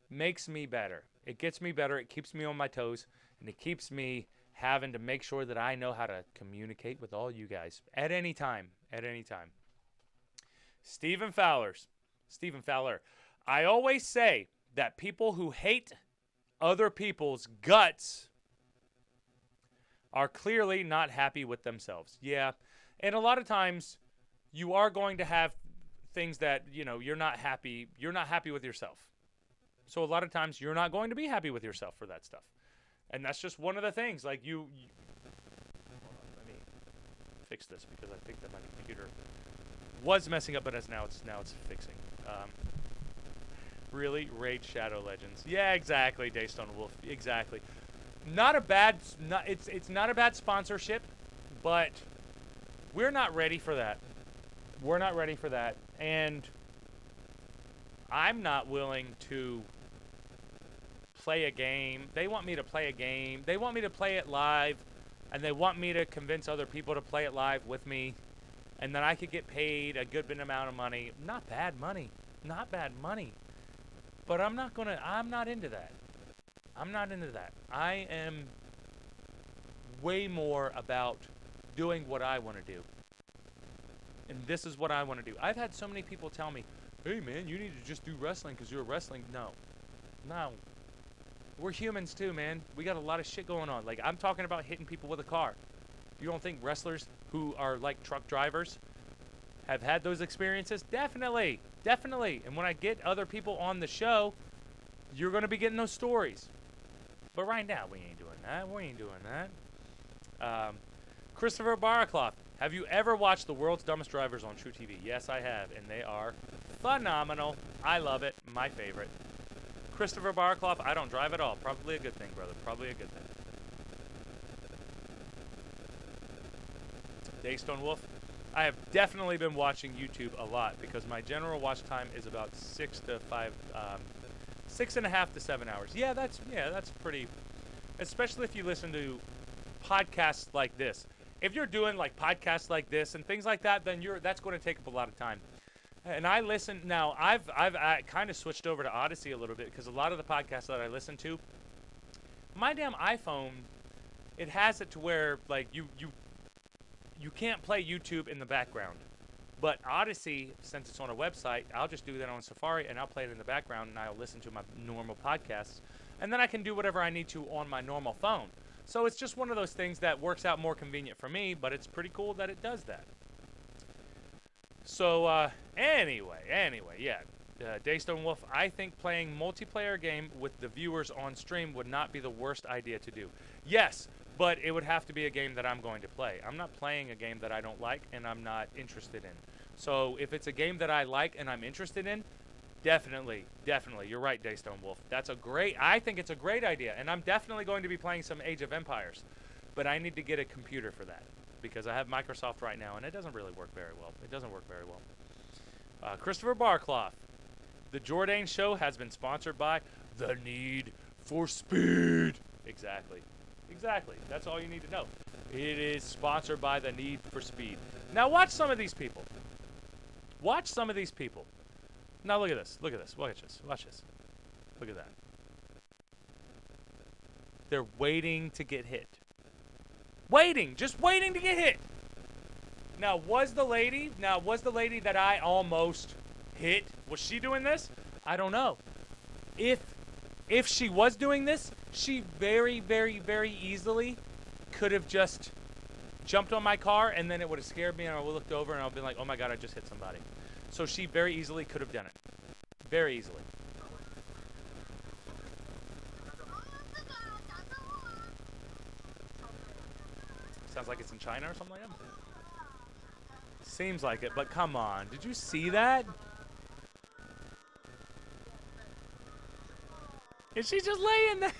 [SPEAKER 1] makes me better. It gets me better. It keeps me on my toes, and it keeps me having to make sure that I know how to communicate with all you guys at any time. At any time. Stephen Fowler. I always say that people who hate other people's guts are clearly not happy with themselves. Yeah. And a lot of times you are going to have things that, you know, you're not happy with yourself. So a lot of times you're not going to be happy with yourself for that stuff. And that's just one of the things. Like you hold on, let me fix this because I think that my computer was messing up, but now it's fixing. Really, Raid Shadow Legends. Yeah, exactly, Daystone Wolf. Exactly. It's not a bad sponsorship, but we're not ready for that. We're not ready for that, and I'm not willing to play a game. They want me to play a game. They want me to play it live, and they want me to convince other people to play it live with me, and then I could get paid a good amount of money. Not bad money. Not bad money. But I'm not into that. I'm not into that. I am way more about doing what I want to do. And this is what I want to do. I've had so many people tell me, hey man, you need to just do wrestling because you're wrestling. No. We're humans too, man. We got a lot of shit going on. Like, I'm talking about hitting people with a car. You don't think wrestlers who are like truck drivers have had those experiences? Definitely. Definitely. And when I get other people on the show, you're going to be getting those stories. But right now, we ain't doing that. We ain't doing that. Christopher Baracloff. Have you ever watched The World's Dumbest Drivers on True TV? Yes, I have. And they are phenomenal. I love it. My favorite. Christopher Baracloff, I don't drive at all. Probably a good thing, brother. Probably a good thing. Daystone Wolf. I have definitely been watching YouTube a lot because my general watch time is about 6.5 to 7 hours. Yeah, that's pretty. Especially if you listen to podcasts like this. If you're doing like podcasts like this and things like that, then that's going to take up a lot of time. And I listen now. I kind of switched over to Odyssey a little bit because a lot of the podcasts that I listen to, my damn iPhone, it has it to where like you can't play YouTube in the background. But Odyssey, since it's on a website, I'll just do that on Safari and I'll play it in the background and I'll listen to my normal podcasts. And then I can do whatever I need to on my normal phone. So it's just one of those things that works out more convenient for me, but it's pretty cool that it does that. So anyway, yeah. Daystone Wolf, I think playing multiplayer game with the viewers on stream would not be the worst idea to do. Yes, but it would have to be a game that I'm going to play. I'm not playing a game that I don't like and I'm not interested in. So if it's a game that I like and I'm interested in, definitely. You're right, Daystone Wolf. I think it's a great idea. And I'm definitely going to be playing some Age of Empires. But I need to get a computer for that. Because I have Microsoft right now and it doesn't really work very well. Christopher Barclough. The Jordane Show has been sponsored by The Need for Speed. Exactly. That's all you need to know. It is sponsored by The Need for Speed. Now watch some of these people. Now look at this. Watch this. Look at that. They're waiting to get hit. Just waiting to get hit. Now was the lady that I almost hit, was she doing this? I don't know. If she was doing this, she very, very, very easily could have just jumped on my car and then it would have scared me and I would have looked over and I would have been like, oh my god, I just hit somebody. So she very easily could have done it. Very easily. Sounds like it's in China or something like that. Seems like it, but come on. Did you see that? Is she just laying there?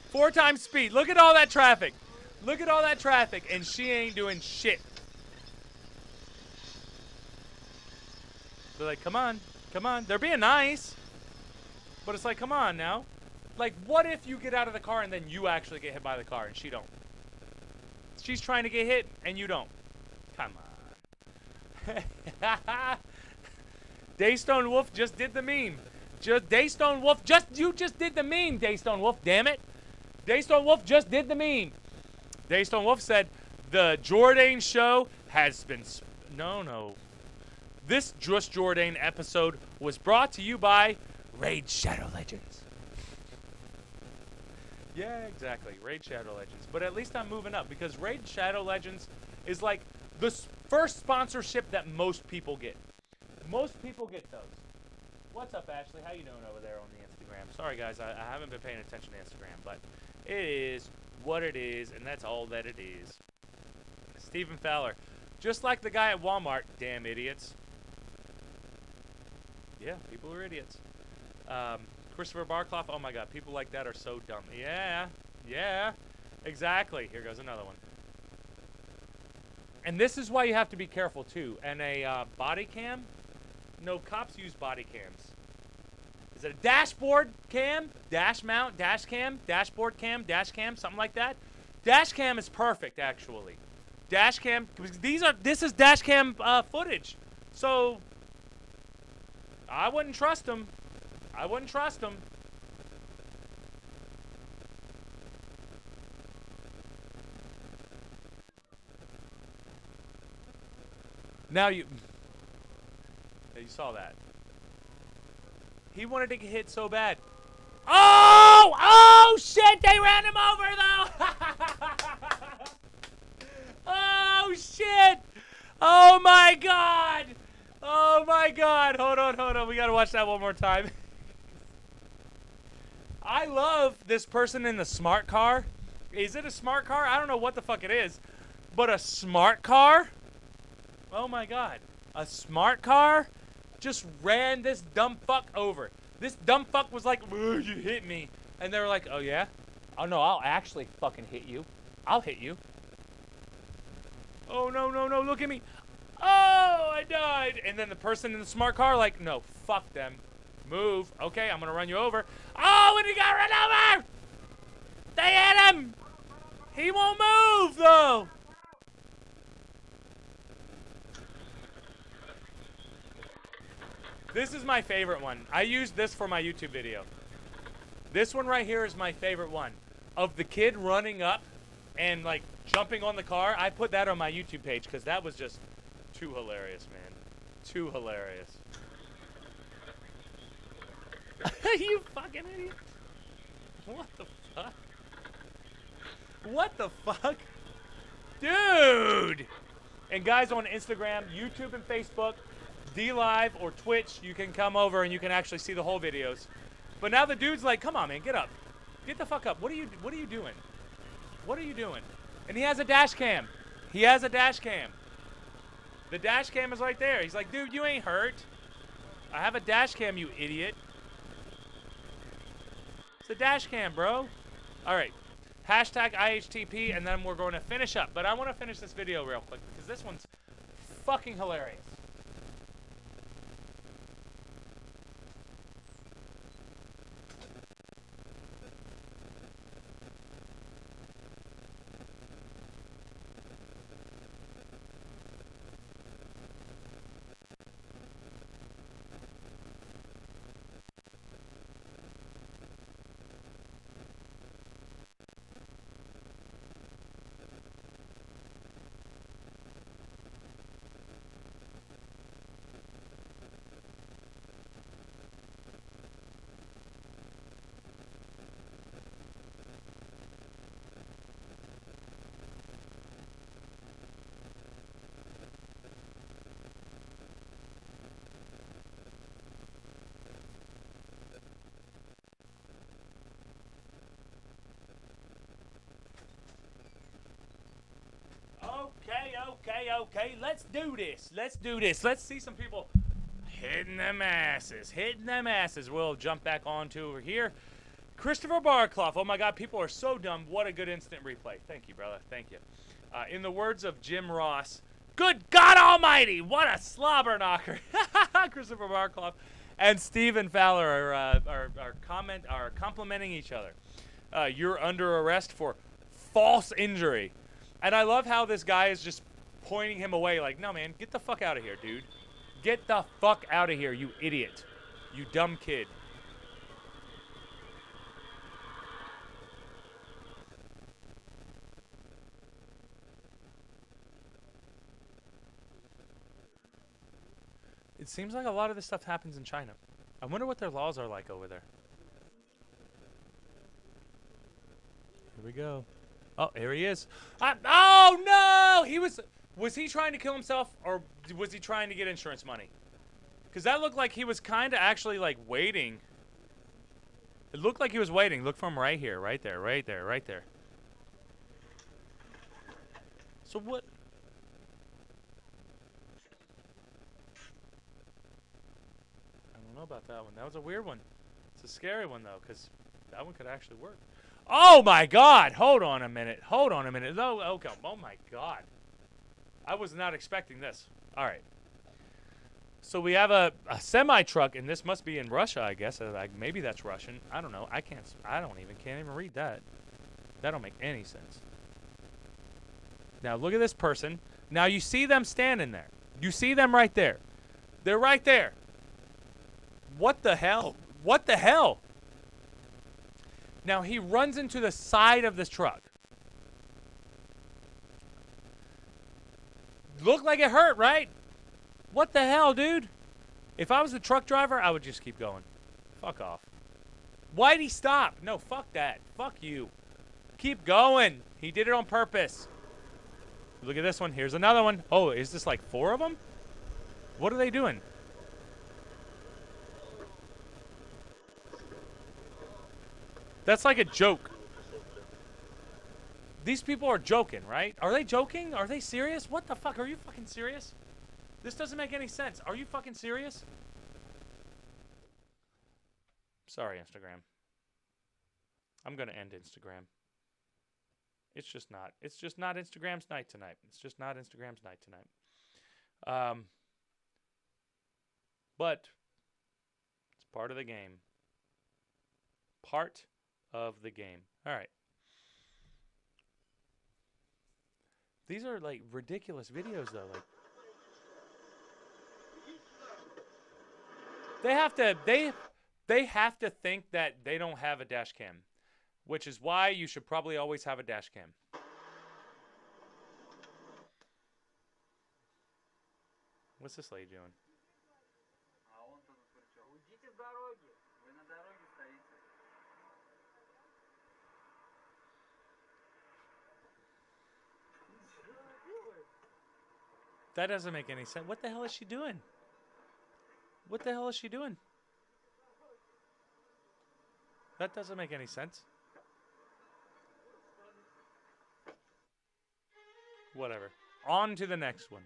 [SPEAKER 1] 4 times speed. Look at all that traffic. And she ain't doing shit. They're like, come on. They're being nice. But it's like, come on now. Like, what if you get out of the car and then you actually get hit by the car and she don't? She's trying to get hit and you don't. Come on. Daystone Wolf just did the meme. Daystone Wolf you just did the meme, Daystone Wolf, damn it. Daystone Wolf just did the meme. Daystone Wolf said, the Jordane show has been... No. This Just Jordane episode was brought to you by Raid Shadow Legends. Yeah, exactly. Raid Shadow Legends. But at least I'm moving up because Raid Shadow Legends is like the first sponsorship that most people get. Most people get those. What's up, Ashley? How you doing over there on the Instagram? Sorry, guys. I haven't been paying attention to Instagram, but it is what it is, and that's all that it is. Stephen Fowler. Just like the guy at Walmart. Damn idiots. Yeah, people are idiots. Christopher Barclough, oh my god, people like that are so dumb. Yeah, exactly. Here goes another one. And this is why you have to be careful, too. And a body cam? No, cops use body cams. Is it a dashboard cam? Dash mount? Dash cam? Dashboard cam? Dash cam? Something like that? Dash cam is perfect, actually. Dash cam, this is dash cam footage. So, I wouldn't trust them. I wouldn't trust them. Now you saw that. He wanted to get hit so bad. Oh shit, they ran him over though. Oh shit. Oh my god. Oh my god. Hold on. We got to watch that one more time. I love this person in the smart car. Is it a smart car? I don't know what the fuck it is. But a smart car? Oh my god. A smart car just ran this dumb fuck over. This dumb fuck was like, you hit me. And they were like, oh yeah? Oh no, I'll actually fucking hit you. I'll hit you. Oh no, look at me. Oh, I died. And then the person in the smart car like, no, fuck them. Move. Okay, I'm gonna run you over. Oh, and he got run over! They hit him! He won't move, though! This is my favorite one. I used this for my YouTube video. This one right here is my favorite one. Of the kid running up and, like, jumping on the car. I put that on my YouTube page because that was just too hilarious, man. Too hilarious. You fucking idiot. What the fuck? What the fuck? Dude! And guys on Instagram, YouTube and Facebook, DLive or Twitch, you can come over and you can actually see the whole videos. But now the dude's like, come on, man, get up. Get the fuck up. What are you doing? What are you doing? And he has a dash cam. He has a dash cam. The dash cam is right there. He's like, dude, you ain't hurt. I have a dash cam, you idiot. It's a dash cam, bro. All right. Hashtag IHTP, and then we're going to finish up. But I want to finish this video real quick because this one's fucking hilarious. Okay, let's do this. Let's see some people hitting them asses. We'll jump back onto over here. Christopher Barclough. Oh my god, people are so dumb. What a good instant replay. Thank you, brother. Thank you. In the words of Jim Ross, good God Almighty, what a slobber knocker. Christopher Barclough. and Steve and Fowler are complimenting each other. You're under arrest for false injury. And I love how this guy is just pointing him away like, no, man, get the fuck out of here, dude. Get the fuck out of here, you idiot. You dumb kid. It seems like a lot of this stuff happens in China. I wonder what their laws are like over there. Here we go. Oh, here he is. Oh, no! Was he trying to kill himself, or was he trying to get insurance money? Because that looked like he was kind of actually, like, waiting. It looked like he was waiting. Look for him right here. Right there. Right there. Right there. So what? I don't know about that one. That was a weird one. It's a scary one, though, because that one could actually work. Oh, my God. Hold on a minute. Hold on a minute. Oh, okay. Oh, my God. I was not expecting this. All right. So we have a semi-truck, and this must be in Russia, I guess. Maybe that's Russian. I don't know. can't even read that. That don't make any sense. Now, look at this person. Now, you see them standing there. You see them right there. They're right there. What the hell? What the hell? Now, he runs into the side of this truck. Looked like it hurt, right? What the hell, dude? If I was the truck driver, I would just keep going. Fuck off. Why'd he stop? No, fuck that. Fuck you. Keep going. He did it on purpose. Look at this one. Here's another one. Oh, is this like 4 of them? What are they doing? That's like a joke. These people are joking, right? Are they joking? Are they serious? What the fuck? Are you fucking serious? This doesn't make any sense. Are you fucking serious? Sorry, Instagram. I'm going to end Instagram. It's just not. It's just not Instagram's night tonight. It's just not Instagram's night tonight. But it's part of the game. Part of the game. All right. These are like ridiculous videos though. Like they have to think that they don't have a dash cam, which is why you should probably always have a dash cam. What's this lady doing? That doesn't make any sense. What the hell is she doing? What the hell is she doing? That doesn't make any sense. Whatever. On to the next one.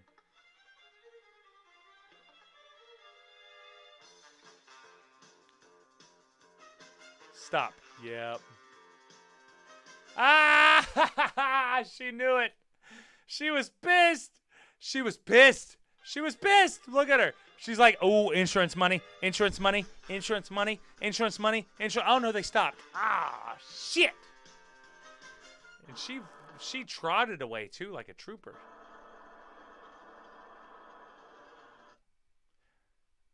[SPEAKER 1] Stop. Yep. Ah! She knew it. She was pissed. She was pissed. She was pissed. Look at her. She's like, oh, insurance money, insurance money, insurance money, insurance money, insurance. Oh, no, they stopped. Ah, shit. And she trotted away, too, like a trooper.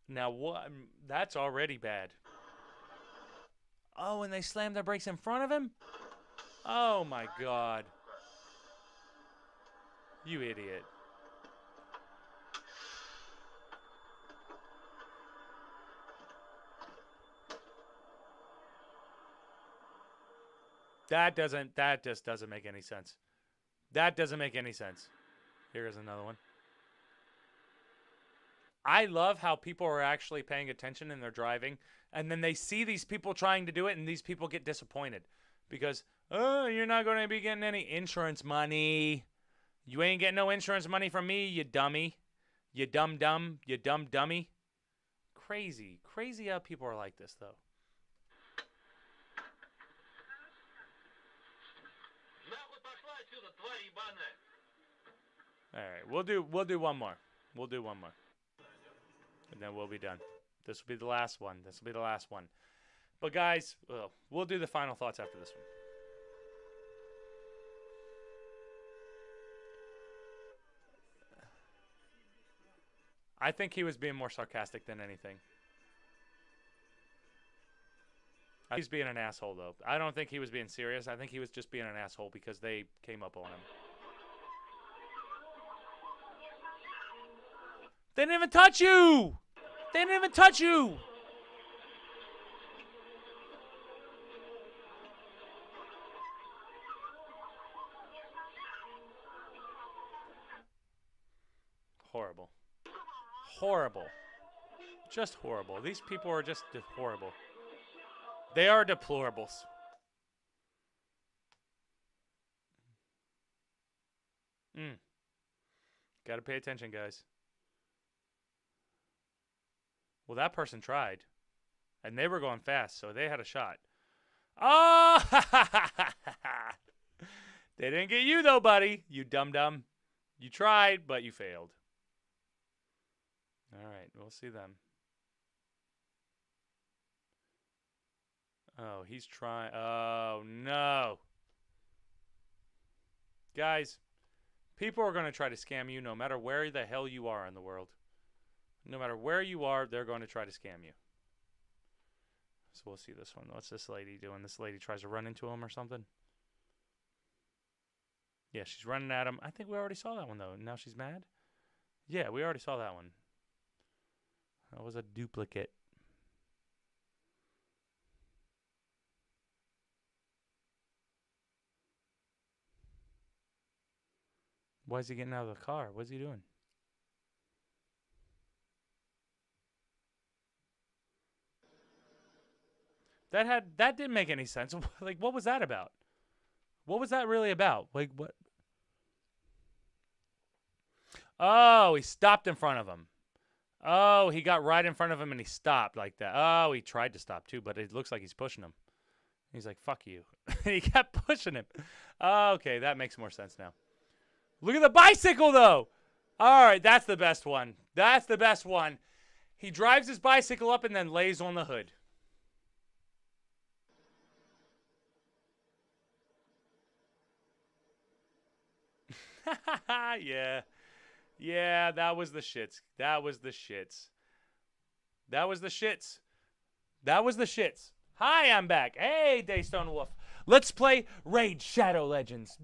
[SPEAKER 1] Now, what? That's already bad. Oh, and they slammed their brakes in front of him? Oh, my God. You idiot. That just doesn't make any sense. That doesn't make any sense. Here's another one. I love how people are actually paying attention and they're driving, and then they see these people trying to do it, and these people get disappointed because, oh, you're not going to be getting any insurance money. You ain't getting no insurance money from me, you dummy. You dumb, you dumb dummy. Crazy. Crazy how people are like this, though. All right, we'll do one more. We'll do one more, and then we'll be done. This will be the last one. This will be the last one. But guys, we'll do the final thoughts after this one. I think he was being more sarcastic than anything. He's being an asshole, though. I don't think he was being serious. I think he was just being an asshole because they came up on him. They didn't even touch you! They didn't even touch you! Horrible. Horrible. Just horrible. These people are just horrible. They are deplorables. Gotta pay attention, guys. Well, that person tried. And they were going fast, so they had a shot. Oh! They didn't get you, though, buddy. You dum-dum. You tried, but you failed. All right, we'll see them. Oh, he's trying. Oh, no. Guys, people are going to try to scam you no matter where the hell you are in the world. No matter where you are, they're going to try to scam you. So we'll see this one. What's this lady doing? This lady tries to run into him or something. Yeah, she's running at him. I think we already saw that one, though. Now she's mad? Yeah, we already saw that one. That was a duplicate. Why is he getting out of the car? What's he doing? That didn't make any sense. Like, what was that about? What was that really about? Like, what? Oh, he stopped in front of him. Oh, he got right in front of him and he stopped like that. Oh, he tried to stop too, but it looks like he's pushing him. He's like, fuck you. He kept pushing him. Okay, that makes more sense now. Look at the bicycle, though. All right, that's the best one. That's the best one. He drives his bicycle up and then lays on the hood. Yeah. Yeah, that was the shits. That was the shits. That was the shits. That was the shits. Hi, I'm back. Hey, Daystone Wolf. Let's play Raid Shadow Legends.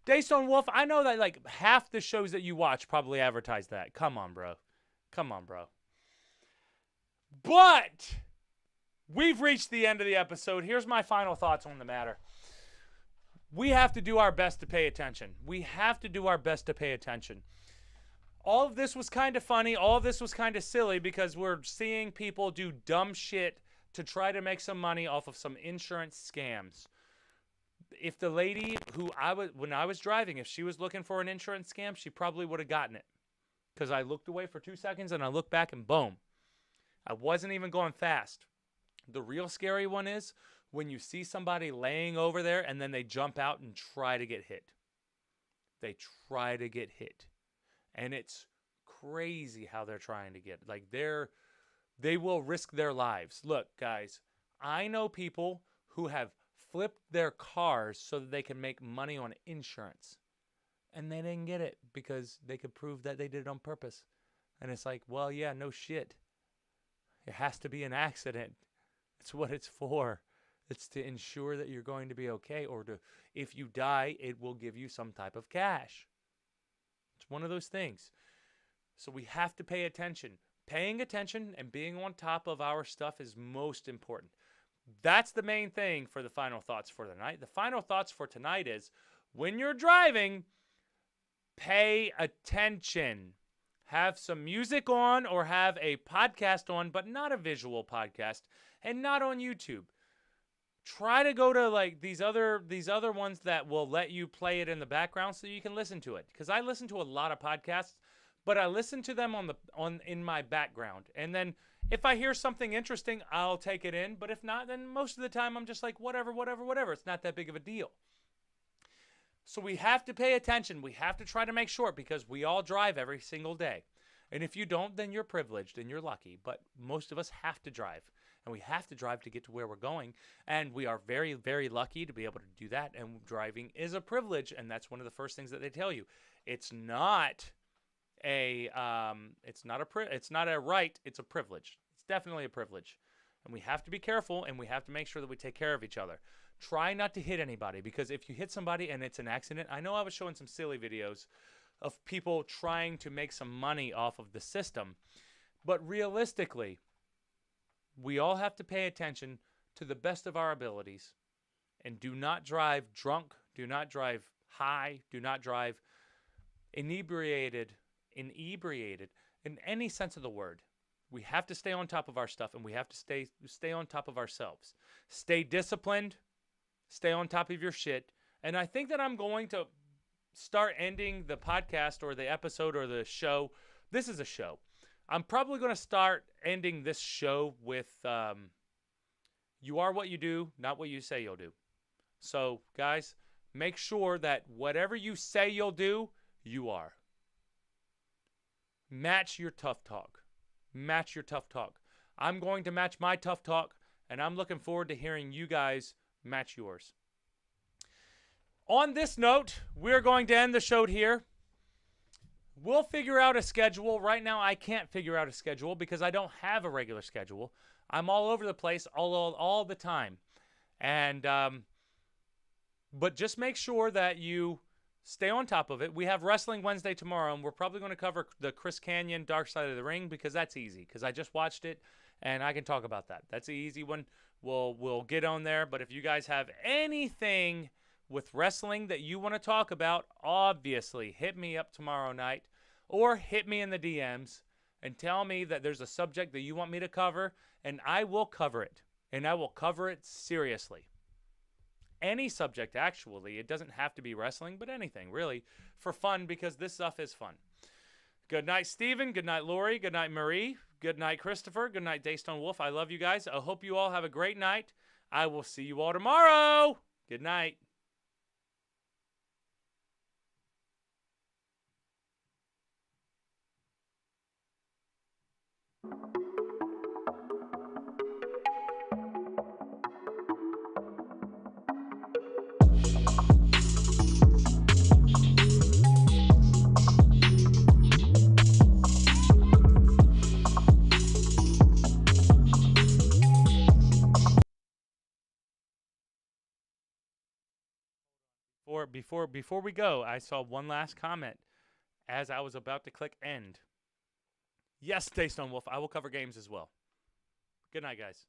[SPEAKER 1] Daystone Wolf, I know that like half the shows that you watch probably advertise that. Come on, bro. Come on, bro. But we've reached the end of the episode. Here's my final thoughts on the matter. We have to do our best to pay attention. We have to do our best to pay attention. All of this was kind of funny. All of this was kind of silly because we're seeing people do dumb shit to try to make some money off of some insurance scams. If the lady when I was driving, if she was looking for an insurance scam, she probably would have gotten it. Because I looked away for 2 seconds and I looked back and boom. I wasn't even going fast. The real scary one is when you see somebody laying over there and then they jump out and try to get hit. They try to get hit. And it's crazy how they're trying to get. Like they will risk their lives. Look, guys, I know people who have flipped their cars so that they can make money on insurance. And they didn't get it because they could prove that they did it on purpose. And it's like, well, yeah, no shit. It has to be an accident. It's what it's for. It's to ensure that you're going to be okay, or to, if you die, it will give you some type of cash. It's one of those things. So we have to pay attention. Paying attention and being on top of our stuff is most important. That's the main thing for the final thoughts for tonight. The final thoughts for tonight is when you're driving, pay attention. Have some music on or have a podcast on, but not a visual podcast and not on YouTube. Try to go to like these other ones that will let you play it in the background so you can listen to it. Because I listen to a lot of podcasts, but I listen to them in my background. And then if I hear something interesting, I'll take it in. But if not, then most of the time I'm just like, whatever. It's not that big of a deal. So we have to pay attention. We have to try to make sure because we all drive every single day. And if you don't, then you're privileged and you're lucky. But most of us have to drive, and we have to drive to get to where we're going. And we are very, very lucky to be able to do that. And driving is a privilege, and that's one of the first things that they tell you. It's not it's not a right. It's a privilege. It's definitely a privilege, and we have to be careful, and we have to make sure that we take care of each other. Try not to hit anybody, because if you hit somebody and it's an accident, I know I was showing some silly videos of people trying to make some money off of the system, but realistically, we all have to pay attention to the best of our abilities, and do not drive drunk, do not drive high, do not drive inebriated in any sense of the word. We have to stay on top of our stuff, and we have to stay on top of ourselves. Stay disciplined, stay on top of your shit. And I think that I'm going to start ending the podcast or the episode or the show. This is a show. I'm probably going to start ending this show with you are what you do, not what you say you'll do. So, guys, make sure that whatever you say you'll do, you are. Match your tough talk. Match your tough talk. I'm going to match my tough talk, and I'm looking forward to hearing you guys match yours. On this note, we're going to end the show here. We'll figure out a schedule. Right now, I can't figure out a schedule because I don't have a regular schedule. I'm all over the place all the time. And but just make sure that you stay on top of it. We have Wrestling Wednesday tomorrow, and we're probably going to cover the Chris Kanyon Dark Side of the Ring because that's easy, because I just watched it, and I can talk about that. That's an easy one. We'll get on there. But if you guys have anything with wrestling that you want to talk about, obviously hit me up tomorrow night or hit me in the DMs and tell me that there's a subject that you want me to cover, and I will cover it, and I will cover it seriously. Any subject, actually. It doesn't have to be wrestling, but anything, really, for fun, because this stuff is fun. Good night, Steven. Good night, Lori. Good night, Marie. Good night, Christopher. Good night, Daystone Wolf. I love you guys. I hope you all have a great night. I will see you all tomorrow. Good night. Before we go, I saw one last comment as I was about to click end. Yes, Daystone Wolf, I will cover games as well. Good night, guys.